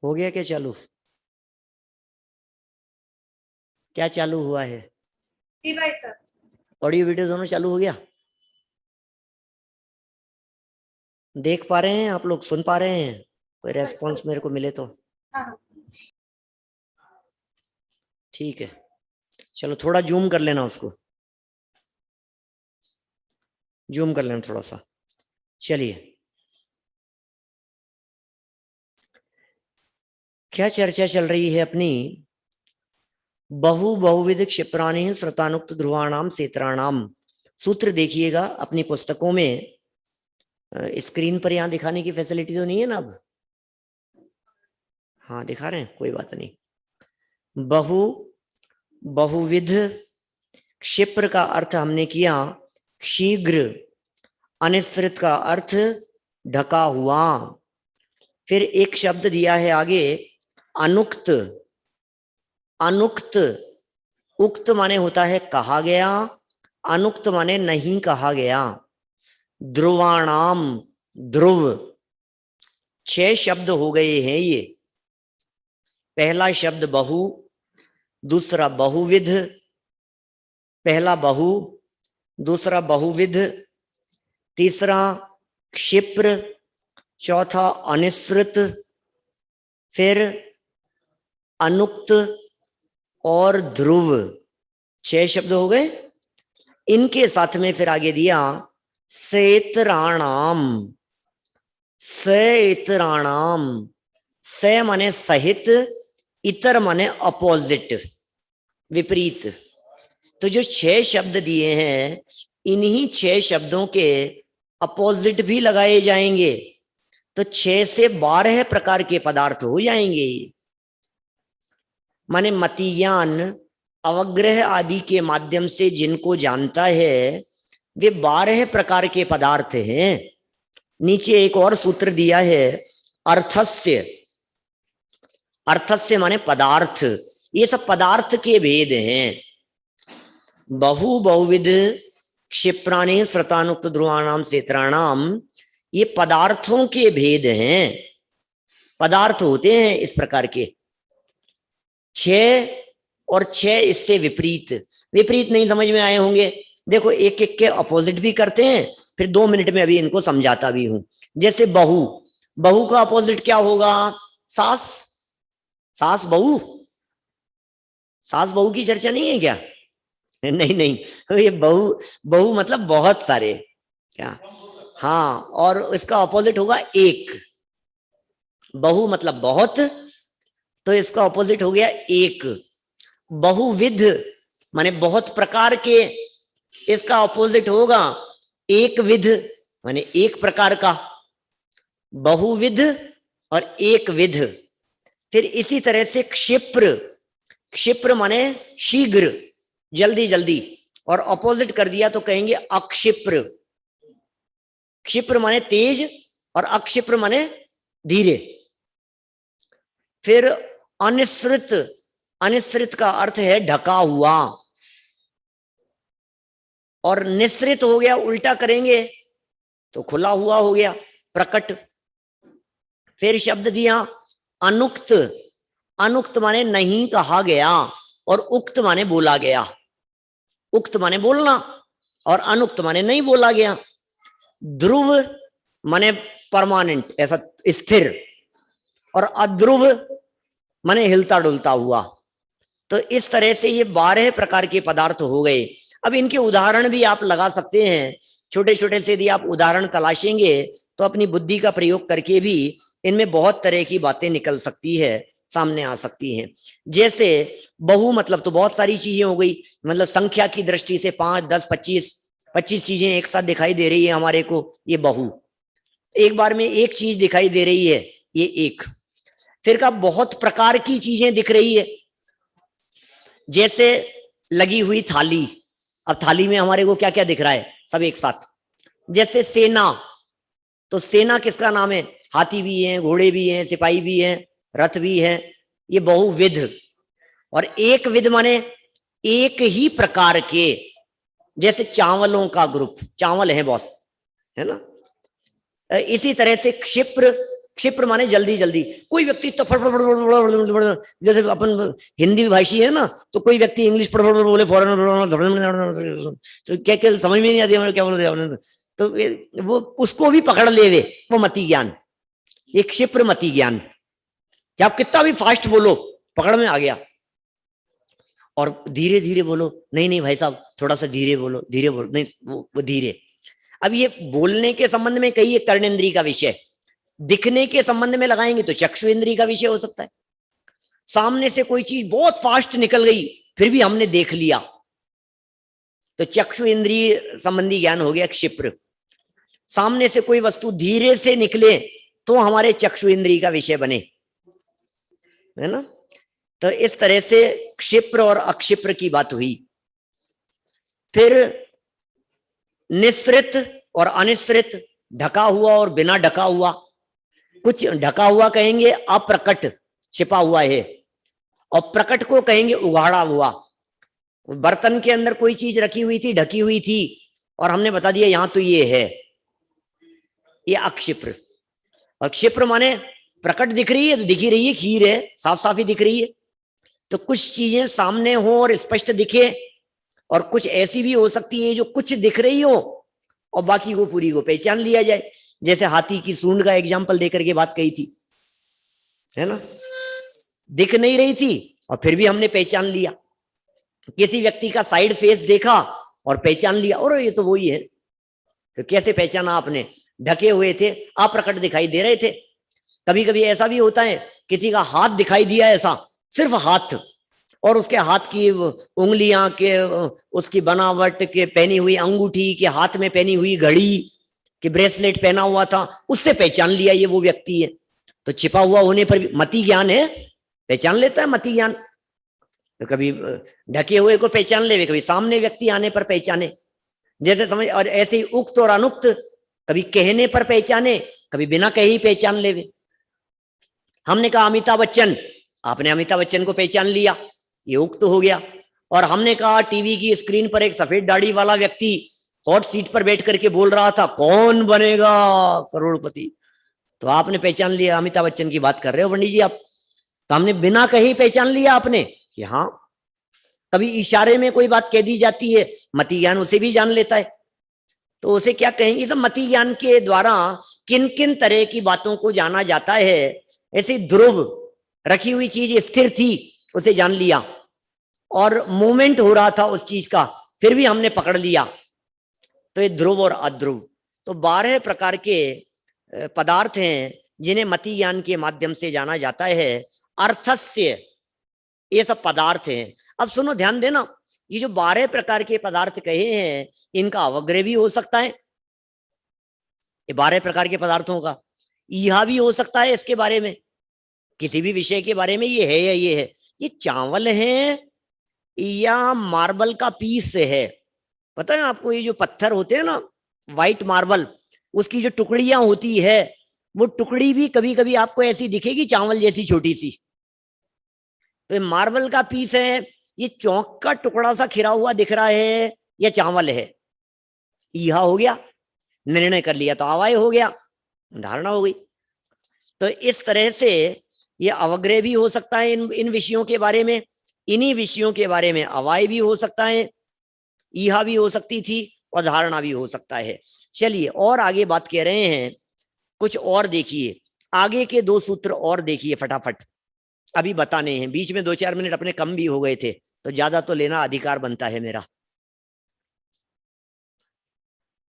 हो गया क्या चालू? क्या चालू हुआ है? जी भाई साहब। ऑडियो वीडियो दोनों चालू हो गया? देख पा रहे हैं आप लोग? सुन पा रहे हैं? कोई रेस्पॉन्स मेरे को मिले तो। हाँ हाँ। ठीक है, चलो थोड़ा जूम कर लेना, उसको जूम कर लेना थोड़ा सा। चलिए, क्या चर्चा चल रही है अपनी? बहुविध क्षिप्राणि श्रतानुक्त ध्रुवाणाम सेत्राणाम। सूत्र देखिएगा अपनी पुस्तकों में। स्क्रीन पर यहाँ दिखाने की फैसिलिटी तो नहीं है ना अब? हाँ दिखा रहे हैं, कोई बात नहीं। बहुविध क्षिप्र का अर्थ हमने किया शीघ्र, अनिश्चित का अर्थ ढका हुआ। फिर एक शब्द दिया है आगे, अनुक्त। अनुक्त, उक्त माने होता है कहा गया, अनुक्त माने नहीं कहा गया। ध्रुवाणाम, ध्रुव। 6 शब्द हो गए हैं ये। पहला शब्द बहु, दूसरा बहुविध, पहला बहु, दूसरा बहुविध, तीसरा क्षिप्र, चौथा अनिश्चित, फिर अनुक्त और ध्रुव। 6 शब्द हो गए। इनके साथ में फिर आगे दिया सेतराणाम। सेतराणाम, से माने सहित, इतर माने अपोजिट, विपरीत। तो जो 6 शब्द दिए हैं, इन्हीं 6 शब्दों के अपोजिट भी लगाए जाएंगे, तो 6 से 12 प्रकार के पदार्थ हो जाएंगे। माने मतियान अवग्रह आदि के माध्यम से जिनको जानता है, वे 12 प्रकार के पदार्थ हैं। नीचे एक और सूत्र दिया है, अर्थस्य। अर्थस्य माने पदार्थ। ये सब पदार्थ के भेद हैं। बहुविध क्षिप्राणि श्रतानुक्त ध्रुवाणाम सेत्राणाम, ये पदार्थों के भेद हैं। पदार्थ होते हैं इस प्रकार के 6, और 6 इससे विपरीत। विपरीत नहीं समझ में आए होंगे? देखो, एक एक के अपोजिट भी करते हैं, फिर 2 मिनट में अभी इनको समझाता भी हूं। जैसे बहु, बहु का अपोजिट क्या होगा? सास। सास बहू, सास बहू की चर्चा नहीं है क्या? नहीं नहीं, ये बहु, बहु मतलब बहुत सारे। क्या? हाँ, और इसका अपोजिट होगा एक। बहु मतलब बहुत, तो इसका अपोजिट हो गया एक। बहुविध माने बहुत प्रकार के, इसका अपोजिट होगा एक विध, माने एक प्रकार का। बहुविध और एक विध। फिर इसी तरह से क्षिप्र। क्षिप्र माने शीघ्र, जल्दी जल्दी, और अपोजिट कर दिया तो कहेंगे अक्षिप्र। क्षिप्र माने तेज और अक्षिप्र माने धीरे। फिर अनिश्चित। अनिश्चित का अर्थ है ढका हुआ, और निश्रित हो गया, उल्टा करेंगे तो खुला हुआ हो गया, प्रकट। फिर शब्द दिया अनुक्त। अनुक्त माने नहीं कहा गया, और उक्त माने बोला गया। उक्त माने बोलना और अनुक्त माने नहीं बोला गया। ध्रुव माने परमानेंट, ऐसा स्थिर, और अध्रुव माने हिलता डुलता हुआ। तो इस तरह से ये 12 प्रकार के पदार्थ हो गए। अब इनके उदाहरण भी आप लगा सकते हैं, छोटे छोटे से यदि आप उदाहरण तलाशेंगे तो अपनी बुद्धि का प्रयोग करके भी इनमें बहुत तरह की बातें निकल सकती है, सामने आ सकती हैं। जैसे बहु मतलब तो बहुत सारी चीजें हो गई, मतलब संख्या की दृष्टि से 5, 10, 25 चीजें एक साथ दिखाई दे रही है हमारे को, ये बहु। एक बार में एक चीज दिखाई दे रही है, ये एक। फिर का बहुत प्रकार की चीजें दिख रही है, जैसे लगी हुई थाली। अब थाली में हमारे को क्या क्या दिख रहा है, सब एक साथ। जैसे सेना, तो सेना किसका नाम है? हाथी भी हैं, घोड़े भी हैं, सिपाही भी हैं, रथ भी हैं। ये बहुविध। और एक विध माने एक ही प्रकार के, जैसे चावलों का ग्रुप, चावल है बॉस, है ना। इसी तरह से क्षिप्र, क्षिप्र माने जल्दी जल्दी। कोई व्यक्ति तो जैसे अपन हिंदी भाषी है ना, तो कोई व्यक्ति इंग्लिश बोले फौरन, तो क्या क्या समझ में नहीं आती क्या बोलते, तो वो उसको भी पकड़ ले वे, वो मति ज्ञान, ये क्षिप्र मति ज्ञान। कि आप कितना भी फास्ट बोलो, पकड़ में आ गया। और धीरे धीरे बोलो, नहीं नहीं भाई साहब थोड़ा सा धीरे बोलो, धीरे बोलो, नहीं वो धीरे। अब ये बोलने के संबंध में कई कर्णेंद्रिय का विषय, दिखने के संबंध में लगाएंगे तो चक्षु इंद्रिय का विषय हो सकता है। सामने से कोई चीज बहुत फास्ट निकल गई, फिर भी हमने देख लिया, तो चक्षु इंद्रिय संबंधी ज्ञान हो गया क्षिप्र। सामने से कोई वस्तु धीरे से निकले तो हमारे चक्षु इंद्रिय का विषय बने, है ना। तो इस तरह से क्षिप्र और अक्षिप्र की बात हुई। फिर निस्सृत और अनिस्सृत, ढका हुआ और बिना ढका हुआ। कुछ ढका हुआ कहेंगे अप्रकट, छिपा हुआ है, और प्रकट को कहेंगे उघाड़ा हुआ। बर्तन के अंदर कोई चीज रखी हुई थी, ढकी हुई थी, और हमने बता दिया यहां तो ये है, ये अक्षिप्र। और क्षिप्र माने प्रकट दिख रही है तो दिखी रही है, खीर है, साफ साफ ही दिख रही है। तो कुछ चीजें सामने हो और स्पष्ट दिखे, और कुछ ऐसी भी हो सकती है जो कुछ दिख रही हो और बाकी को पूरी को पहचान लिया जाए। जैसे हाथी की सूंड का एग्जाम्पल देकर के बात कही थी, है ना। दिख नहीं रही थी और फिर भी हमने पहचान लिया। किसी व्यक्ति का साइड फेस देखा और पहचान लिया, और ये तो वही है। तो कैसे पहचाना आपने? ढके हुए थे, अप्रकट दिखाई दे रहे थे। कभी कभी ऐसा भी होता है, किसी का हाथ दिखाई दिया ऐसा, सिर्फ हाथ, और उसके हाथ की उंगलियां के, उसकी बनावट के, पहनी हुई अंगूठी के, हाथ में पहनी हुई घड़ी के, ब्रेसलेट पहना हुआ था, उससे पहचान लिया ये वो व्यक्ति है। तो छिपा हुआ होने पर भी मति ज्ञान है, पहचान लेता है मति ज्ञान। तो कभी ढके हुए को पहचान ले, कभी सामने व्यक्ति आने पर पहचाने, जैसे समझ। और ऐसे ही उक्त और अनुक्त, कभी कहने पर पहचाने, कभी बिना कहे ही पहचान ले। हमने कहा अमिताभ बच्चन, आपने अमिताभ बच्चन को पहचान लिया, ये उक्त हो गया। और हमने कहा टीवी की स्क्रीन पर एक सफेद दाढ़ी वाला व्यक्ति हॉट सीट पर बैठ करके बोल रहा था, कौन बनेगा करोड़पति, तो आपने पहचान लिया अमिताभ बच्चन की बात कर रहे हो पंडित जी आप। तो हमने बिना कहे पहचान लिया आपने कि हाँ। कभी इशारे में कोई बात कह दी जाती है, मति ज्ञान उसे भी जान लेता है। तो उसे क्या कहेंगे? सब मति ज्ञान के द्वारा किन किन तरह की बातों को जाना जाता है। ऐसे ध्रुव, रखी हुई चीज स्थिर थी, उसे जान लिया, और मूवमेंट हो रहा था उस चीज का, फिर भी हमने पकड़ लिया। तो ये ध्रुव और अध्रुव, तो 12 प्रकार के पदार्थ हैं जिन्हें मति ज्ञान के माध्यम से जाना जाता है। अर्थस्य, ये सब पदार्थ हैं। अब सुनो, ध्यान देना, ये जो 12 प्रकार के पदार्थ कहे हैं, इनका अवग्रह भी हो सकता है। ये 12 प्रकार के पदार्थों का यह भी हो सकता है इसके बारे में, किसी भी विषय के बारे में, ये है या ये है, ये चावल है या मार्बल का पीस है। पता है आपको, ये जो पत्थर होते हैं ना, व्हाइट मार्बल, उसकी जो टुकड़ियां होती है, वो टुकड़ी भी कभी कभी आपको ऐसी दिखेगी चावल जैसी छोटी सी। तो मार्बल का पीस है, ये चौक का टुकड़ा सा खिरा हुआ दिख रहा है, या चावल है। यह हो गया, निर्णय कर लिया तो अवय हो गया, धारणा हो गई। तो इस तरह से ये अवग्रह भी हो सकता है इन विषयों के बारे में, इन्हीं विषयों के बारे में अवय भी हो सकता है, ईहा भी हो सकती थी और धारणा भी हो सकता है। चलिए और आगे बात कह रहे हैं, कुछ और देखिए, आगे के 2 सूत्र और देखिए फटाफट, अभी बताने हैं। बीच में 2-4 मिनट अपने कम भी हो गए थे, तो ज्यादा तो लेना अधिकार बनता है मेरा।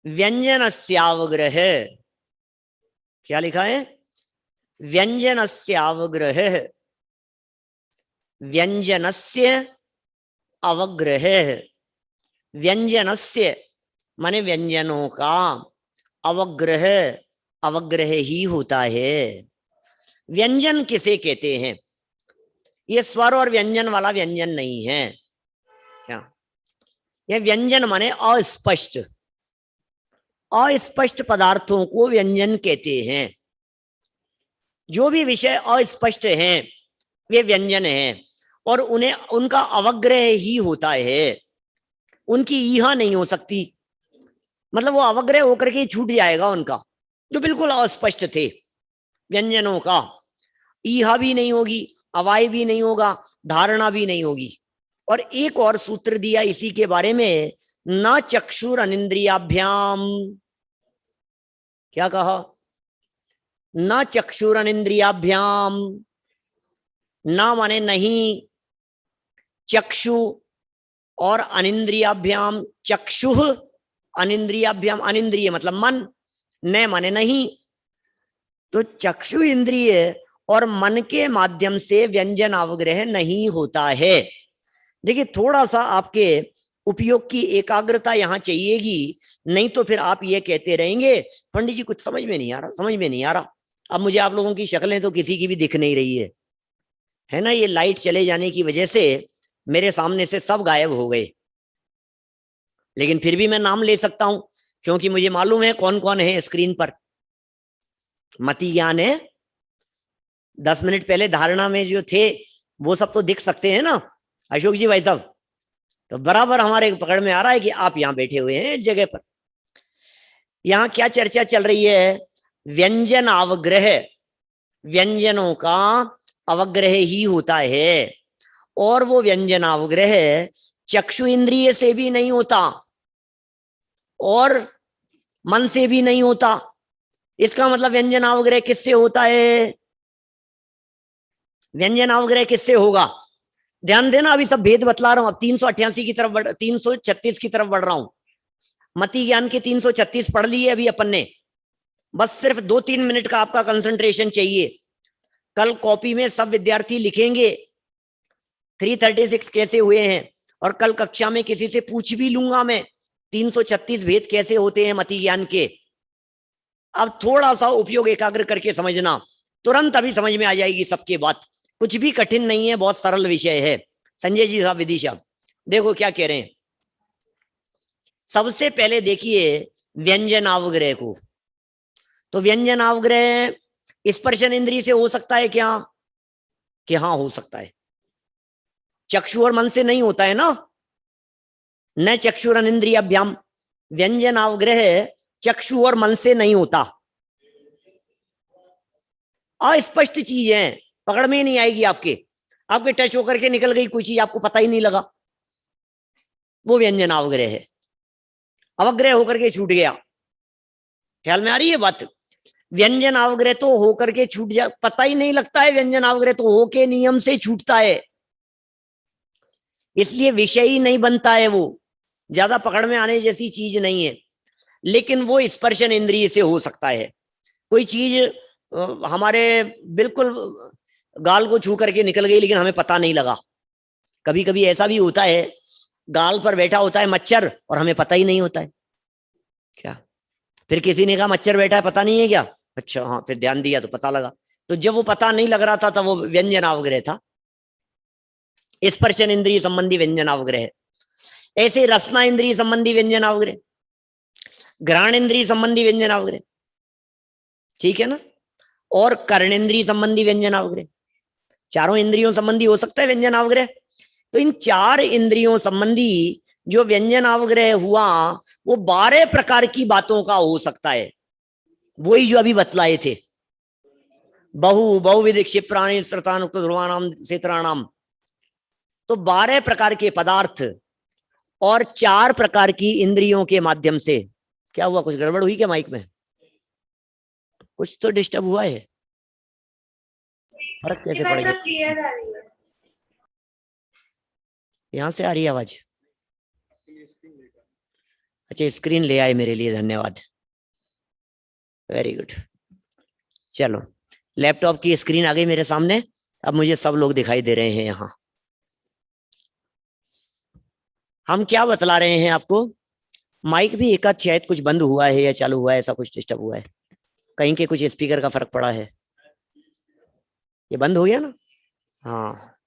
व्यंजनस्यावग्रह, क्या लिखा है? व्यंजनस्यावग्रह, व्यंजनस्य अवग्रह, व्यंजनस्य माने व्यंजनों का, अवग्रह अवग्रह ही होता है। व्यंजन किसे कहते हैं? ये स्वर और व्यंजन वाला व्यंजन नहीं है क्या? यह व्यंजन माने अस्पष्ट, अस्पष्ट पदार्थों को व्यंजन कहते हैं। जो भी विषय अस्पष्ट हैं वे व्यंजन हैं, और उन्हें उनका अवग्रह ही होता है, उनकी ईहा नहीं हो सकती। मतलब वो अवग्रह होकर के छूट जाएगा उनका, जो बिल्कुल अस्पष्ट थे व्यंजनों का। ईहा भी नहीं होगी, अवाय भी नहीं होगा, धारणा भी नहीं होगी। और एक और सूत्र दिया इसी के बारे में, न चक्षुर अनिंद्रियाभ्याम, क्या कहा? न चक्षुर अनिंद्रियाभ्याम, न माने नहीं, चक्षु और अनिंद्रियाभ्याम, चक्षुः अनिंद्रियाभ्याम, अनिंद्रिय मतलब मन, न माने नहीं, तो चक्षु इंद्रिय और मन के माध्यम से व्यंजन अवग्रह नहीं होता है। देखिए थोड़ा सा आपके उपयोग की एकाग्रता यहां चाहिएगी, नहीं तो फिर आप ये कहते रहेंगे पंडित जी कुछ समझ में नहीं आ रहा, समझ में नहीं आ रहा। अब मुझे आप लोगों की शक्लें तो किसी की भी दिख नहीं रही है ना? ये लाइट चले जाने की वजह से मेरे सामने से सब गायब हो गए, लेकिन फिर भी मैं नाम ले सकता हूं क्योंकि मुझे मालूम है कौन कौन है स्क्रीन पर। मति ज्ञान है, 10 मिनट पहले धारणा में जो थे वो सब तो दिख सकते हैं ना अशोक जी भाई साहब? तो बराबर हमारे पकड़ में आ रहा है कि आप यहाँ बैठे हुए हैं इस जगह पर। यहाँ क्या चर्चा चल रही है? व्यंजन अवग्रह, व्यंजनों का अवग्रह ही होता है, और वो व्यंजन अवग्रह चक्षु इंद्रिय से भी नहीं होता और मन से भी नहीं होता। इसका मतलब व्यंजन अवग्रह किससे होता है? व्यंजन अवग्रह किससे होगा? ध्यान देना, अभी सब भेद बतला रहा हूं। अब 388 की तरफ 336 की तरफ बढ़ रहा हूं। मति ज्ञान के 336 पढ़ लिए अभी अपन ने, बस सिर्फ 2-3 मिनट का आपका कंसंट्रेशन चाहिए। कल कॉपी में सब विद्यार्थी लिखेंगे 336 कैसे हुए हैं, और कल कक्षा में किसी से पूछ भी लूंगा मैं 336 भेद कैसे होते हैं मति ज्ञान के। अब थोड़ा सा उपयोग एकाग्र करके समझना, तुरंत अभी समझ में आ जाएगी सबके बात। कुछ भी कठिन नहीं है, बहुत सरल विषय है। संजय जी साहब, विदिशा देखो क्या कह रहे हैं। सबसे पहले देखिए व्यंजन अवग्रह को। तो व्यंजन अवग्रह स्पर्शन इंद्रिय से हो सकता है क्या? कि हाँ हो सकता है। चक्षु और मन से नहीं होता है ना, न चक्षुर अनिंद्रियाभ्याम। व्यंजन अवग्रह चक्षु और मन से नहीं होता, अस्पष्ट चीज है, पकड़ में नहीं आएगी आपके। आपके टच होकर के निकल गई कोई चीज, आपको पता ही नहीं लगा, वो व्यंजन अवग्रह है। अवग्रह होकर के छूट गया, ख्याल में आ रही है बात? व्यंजन अवग्रह तो होकर के छूट जा, पता ही नहीं लगता है। व्यंजन अवग्रह तो होके नियम से छूटता है, इसलिए विषय ही नहीं बनता है। वो ज्यादा पकड़ में आने जैसी चीज नहीं है, लेकिन वो स्पर्शन इंद्रिय से हो सकता है। कोई चीज हमारे बिल्कुल गाल को छू करके निकल गई, लेकिन हमें पता नहीं लगा। कभी कभी ऐसा भी होता है, गाल पर बैठा होता है मच्छर और हमें पता ही नहीं होता है। क्या? फिर किसी ने कहा मच्छर बैठा है, पता नहीं है क्या? अच्छा हाँ, फिर ध्यान दिया तो पता लगा। तो जब वो पता नहीं लग रहा था तब वो व्यंजन अवग्रह था, स्पर्शन इंद्रिय संबंधी व्यंजन अवग्रह। ऐसे रसना इंद्रिय संबंधी व्यंजन अवग्रह, घ्राण इंद्रिय संबंधी व्यंजन अवग्रह, ठीक है ना? और कर्णेंद्रिय संबंधी व्यंजन अवग्रह। चारों इंद्रियों संबंधी हो सकता है व्यंजन अवग्रह। तो इन 4 इंद्रियों संबंधी जो व्यंजन अवग्रह हुआ वो 12 प्रकार की बातों का हो सकता है। वही जो अभी बतलाए थे, बहुविध क्षिप्राणि श्रुतानुक्त ध्रुवानाम क्षेत्राणाम। तो 12 प्रकार के पदार्थ और 4 प्रकार की इंद्रियों के माध्यम से। क्या हुआ, कुछ गड़बड़ हुई क्या माइक में? कुछ तो डिस्टर्ब हुआ है, फर्क कैसे भाई पड़ेगा? साहब क्लियर आ रही है। यहां से आ रही है आवाज? अच्छा, स्क्रीन ले आए मेरे लिए, धन्यवाद, वेरी गुड। चलो, लैपटॉप की स्क्रीन आ गई मेरे सामने, अब मुझे सब लोग दिखाई दे रहे हैं यहाँ। हम क्या बतला रहे हैं आपको? माइक भी एक आध शायद कुछ बंद हुआ है या चालू हुआ है, ऐसा कुछ डिस्टर्ब हुआ है, कहीं के कुछ स्पीकर का फर्क पड़ा है। ये बंद हो गया ना? हाँ,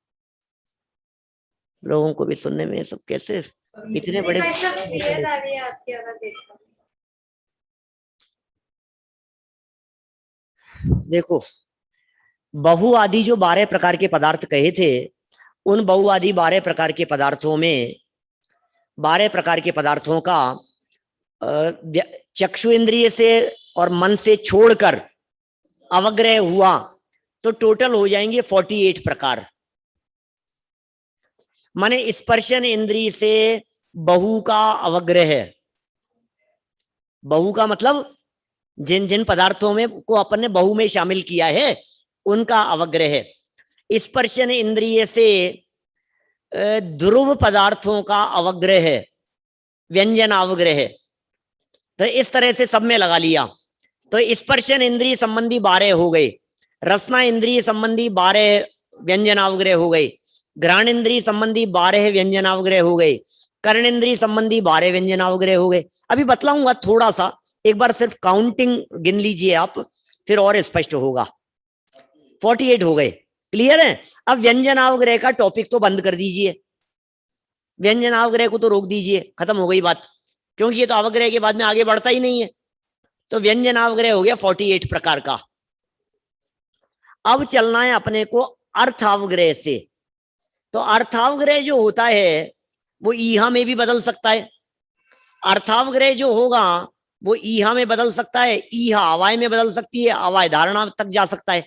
लोगों को भी सुनने में सब कैसे इतने बड़े। भाई साहब क्लियर आ रही है आपकी आवाज देखो। देखो, बहुआदि जो 12 प्रकार के पदार्थ कहे थे, उन बहुआदि 12 प्रकार के पदार्थों में 12 प्रकार के पदार्थों का चक्षु इंद्रिय से और मन से छोड़कर अवग्रह हुआ तो टोटल हो जाएंगे 48 प्रकार। माने स्पर्शन इंद्रिय से बहु का अवग्रह है। बहु का मतलब जिन जिन पदार्थों में को अपन ने बहु में शामिल किया है उनका अवग्रह है। स्पर्शन इंद्रिय से ध्रुव पदार्थों का अवग्रह है, व्यंजन अवग्रह है। तो इस तरह से सब में लगा लिया तो स्पर्शन इंद्रिय संबंधी 12 हो गए, रसना इंद्रिय संबंधी 12 व्यंजनावग्रह हो गए, घ्राण इंद्रिय संबंधी 12 व्यंजनावग्रह हो गए, कर्ण इंद्रिय संबंधी 12 व्यंजनावग्रह हो गए। अभी बतलाऊंगा थोड़ा सा, एक बार सिर्फ काउंटिंग गिन लीजिए आप, फिर और स्पष्ट होगा। 48 हो गए, क्लियर है? अब व्यंजनावग्रह का टॉपिक तो बंद कर दीजिए, व्यंजनावग्रह को तो रोक दीजिए, खत्म हो गई बात, क्योंकि ये तो अवग्रह के बाद में आगे बढ़ता ही नहीं है। तो व्यंजनावग्रह हो गया 48 प्रकार का। अब चलना है अपने को अर्थावग्रह से। तो अर्थावग्रह जो होता है वो ईहा में भी बदल सकता है। अर्थावग्रह जो होगा वो ईहा में बदल सकता है, ईहा अवाय में बदल सकती है, अवाय धारणा तक जा सकता है,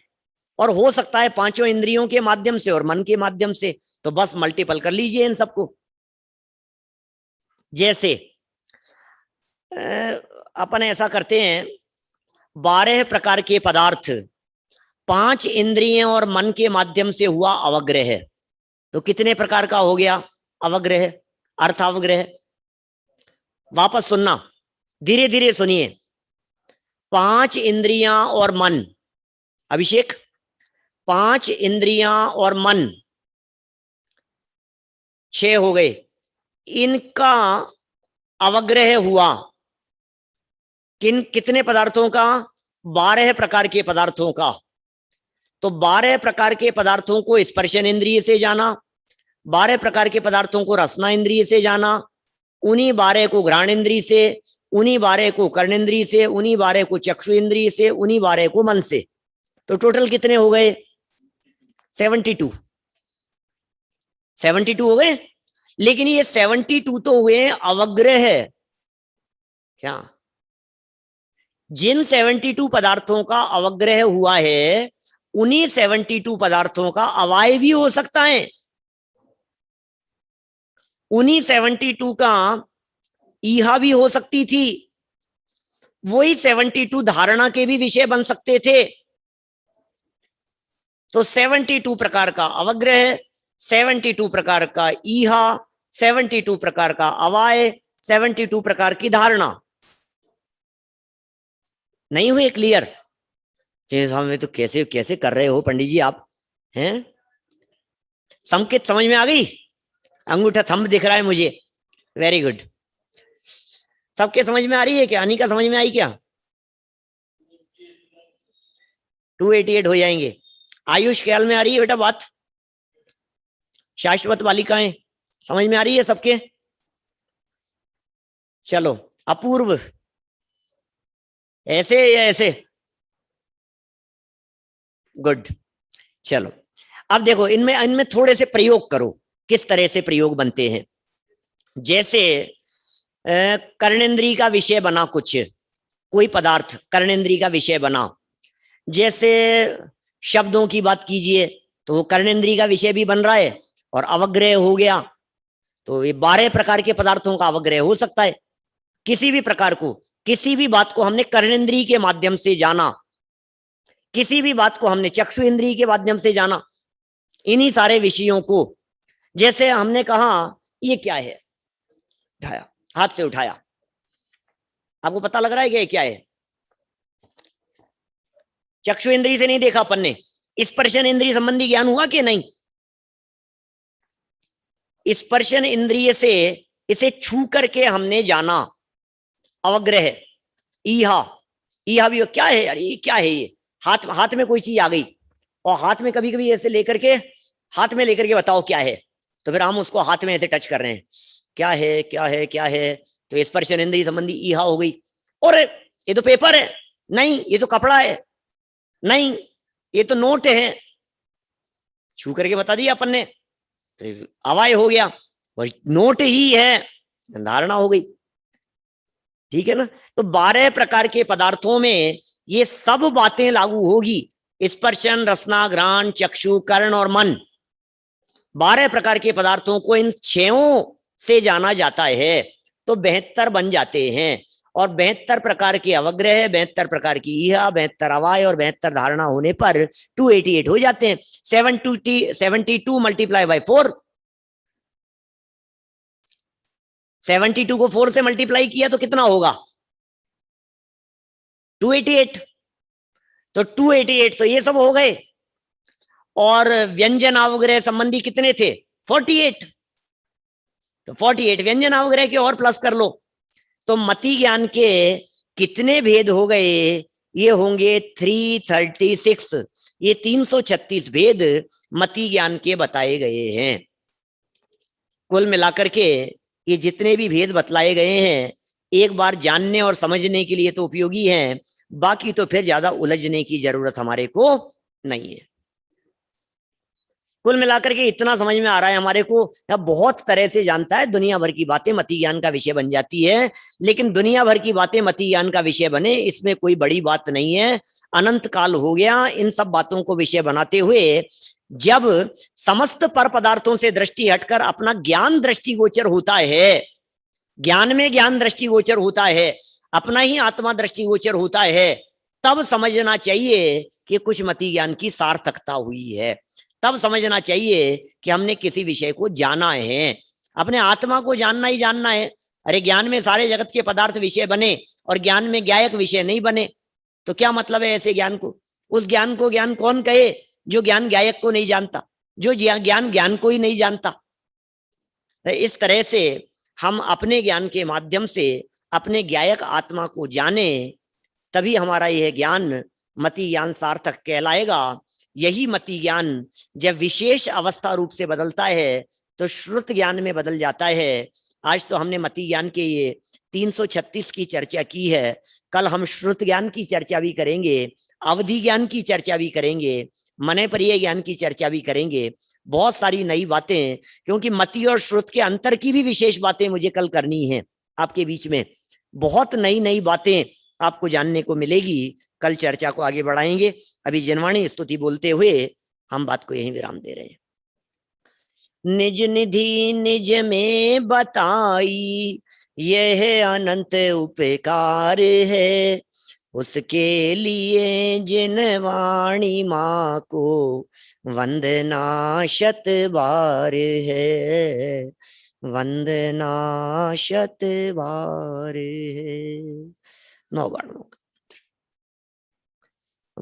और हो सकता है 5 इंद्रियों के माध्यम से और मन के माध्यम से। तो बस मल्टीपल कर लीजिए इन सबको। जैसे अपन ऐसा करते हैं, 12 प्रकार के पदार्थ 5 इंद्रियों और मन के माध्यम से हुआ अवग्रह है, तो कितने प्रकार का हो गया अवग्रह, अर्थावग्रह? वापस सुनना, धीरे धीरे सुनिए। 5 इंद्रियां और मन, अभिषेक, 5 इंद्रियां और मन 6 हो गए, इनका अवग्रह हुआ कितने पदार्थों का? 12 प्रकार के पदार्थों का। तो 12 प्रकार के पदार्थों को स्पर्शन इंद्रिय से जाना, 12 प्रकार के पदार्थों को रसना इंद्रिय से जाना, उन्हीं 12 को घ्राण इंद्रिय से, उन्हीं 12 को कर्ण इंद्रिय से, उन्हीं 12 को चक्षु इंद्रिय से, उन्हीं 12 को मन से। तो टोटल कितने हो गए? 72। 72 हो गए। लेकिन ये 72 तो हुए अवग्रह है क्या? जिन 72 पदार्थों का अवग्रह हुआ है उन्हीं 72 पदार्थों का अवाय भी हो सकता है, उन्हीं 72 का ईहा भी हो सकती थी, वही 72 धारणा के भी विषय बन सकते थे। तो 72 प्रकार का अवग्रह, 72 प्रकार का ईहा, 72 प्रकार का अवाय, 72 प्रकार की धारणा। नहीं हुए क्लियर? हमें तो कैसे कैसे कर रहे हो पंडित जी आप हैं? संकेत समझ में आ गई? अंगूठा थंब दिख रहा है मुझे, वेरी गुड। सबके समझ में आ रही है क्या? अनिका समझ में आई क्या? 288 हो जाएंगे। आयुष ख्याल में आ रही है बेटा बात? शाश्वत बालिकाएं समझ में आ रही है सबके? चलो, अपूर्व ऐसे या ऐसे? गुड। चलो, अब देखो इनमें इनमें थोड़े से प्रयोग करो, किस तरह से प्रयोग बनते हैं। जैसे कर्णेंद्रिय का विषय बना, कुछ कोई पदार्थ कर्णेंद्रिय का विषय बना, जैसे शब्दों की बात कीजिए तो वो कर्णेंद्रिय का विषय भी बन रहा है और अवग्रह हो गया। तो ये 12 प्रकार के पदार्थों का अवग्रह हो सकता है। किसी भी प्रकार को, किसी भी बात को हमने कर्णेंद्रिय के माध्यम से जाना, किसी भी बात को हमने चक्षु इंद्रिय के माध्यम से जाना, इन्हीं सारे विषयों को, जैसे हमने कहा ये क्या है, उठाया, हाथ से उठाया, आपको पता लग रहा है कि ये क्या है? चक्षु इंद्रिय से नहीं देखा अपन ने, स्पर्शन इंद्रिय संबंधी ज्ञान हुआ कि नहीं? स्पर्शन इंद्रिय से इसे छू करके हमने जाना, अवग्रह। ईहा, ईहा भी क्या है यार, ये क्या है? ये हाथ में कोई चीज आ गई और हाथ में कभी कभी ऐसे लेकर के, हाथ में लेकर के बताओ क्या है, तो फिर हम उसको हाथ में ऐसे टच कर रहे हैं, क्या है क्या है क्या है, तो स्पर्शन इंद्रिय संबंधी ईहा हो गई। और ये तो पेपर है, नहीं ये तो कपड़ा है, नहीं ये तो नोट है, छू करके बता दिया अपन ने, तो अवाय हो गया, और नोट ही है, धारणा हो गई। ठीक है ना? तो 12 प्रकार के पदार्थों में ये सब बातें लागू होगी, स्पर्शन, रसना, घ्राण, चक्षु, कर्ण और मन। 12 प्रकार के पदार्थों को इन 6 से जाना जाता है तो 72 बन जाते हैं। और 72 प्रकार के अवग्रह, 72 प्रकार की ईहा, 72 अवाय और 72 धारणा होने पर 288 हो जाते हैं। 72 मल्टीप्लाई बाय 4, 72 को 4 से मल्टीप्लाई किया तो कितना होगा? 288। तो 288 तो ये सब हो गए। और व्यंजन अवग्रह संबंधी कितने थे? 48। तो 48 व्यंजन अवग्रह के और प्लस कर लो, तो मति ज्ञान के कितने भेद हो गए? ये होंगे 336। ये 336 भेद मति ज्ञान के बताए गए हैं। कुल मिलाकर के ये जितने भी भेद बतलाए गए हैं, एक बार जानने और समझने के लिए तो उपयोगी हैं, बाकी तो फिर ज्यादा उलझने की जरूरत हमारे को नहीं है। कुल मिलाकर के इतना समझ में आ रहा है हमारे को, या बहुत तरह से जानता है, दुनिया भर की बातें मति ज्ञान का विषय बन जाती है। लेकिन दुनिया भर की बातें मति ज्ञान का विषय बने, इसमें कोई बड़ी बात नहीं है। अनंत काल हो गया इन सब बातों को विषय बनाते हुए। जब समस्त पर पदार्थों से दृष्टि हटकर अपना ज्ञान दृष्टिगोचर होता है, ज्ञान में ज्ञान दृष्टिगोचर होता है, अपना ही आत्मा दृष्टिगोचर होता है, तब समझना चाहिए कि कुछ मति ज्ञान की सार्थकता हुई है। तब समझना चाहिए कि हमने किसी विषय को जाना है, अपने आत्मा को जानना ही जानना है। अरे ज्ञान में सारे जगत के पदार्थ विषय बने और ज्ञान में ज्ञायक विषय नहीं बने, तो क्या मतलब है ऐसे ज्ञान को? उस ज्ञान को ज्ञान कौन कहे जो ज्ञान ज्ञायक को नहीं जानता, जो ज्ञान ज्ञान को ही नहीं जानता? इस तरह से हम अपने ज्ञान के माध्यम से अपने ज्ञायक आत्मा को जाने, तभी हमारा यह ज्ञान मति ज्ञान सार्थक कहलाएगा। यही मति ज्ञान जब विशेष अवस्था रूप से बदलता है तो श्रुत ज्ञान में बदल जाता है। आज तो हमने मति ज्ञान के ये 336 की चर्चा की है, कल हम श्रुत ज्ञान की चर्चा भी करेंगे, अवधि ज्ञान की चर्चा भी करेंगे, मने परिय ज्ञान की चर्चा भी करेंगे। बहुत सारी नई बातें, क्योंकि मति और श्रुत के अंतर की भी विशेष बातें मुझे कल करनी है आपके बीच में। बहुत नई नई बातें आपको जानने को मिलेगी, कल चर्चा को आगे बढ़ाएंगे। अभी जनवाणी स्तुति बोलते हुए हम बात को यहीं विराम दे रहे हैं। निज निधि निज में बताई, यह अनंत उपकार है, उसके लिए जिन वाणी माँ को वंदना शत बार है, वंदना शत बार है। 9 बार।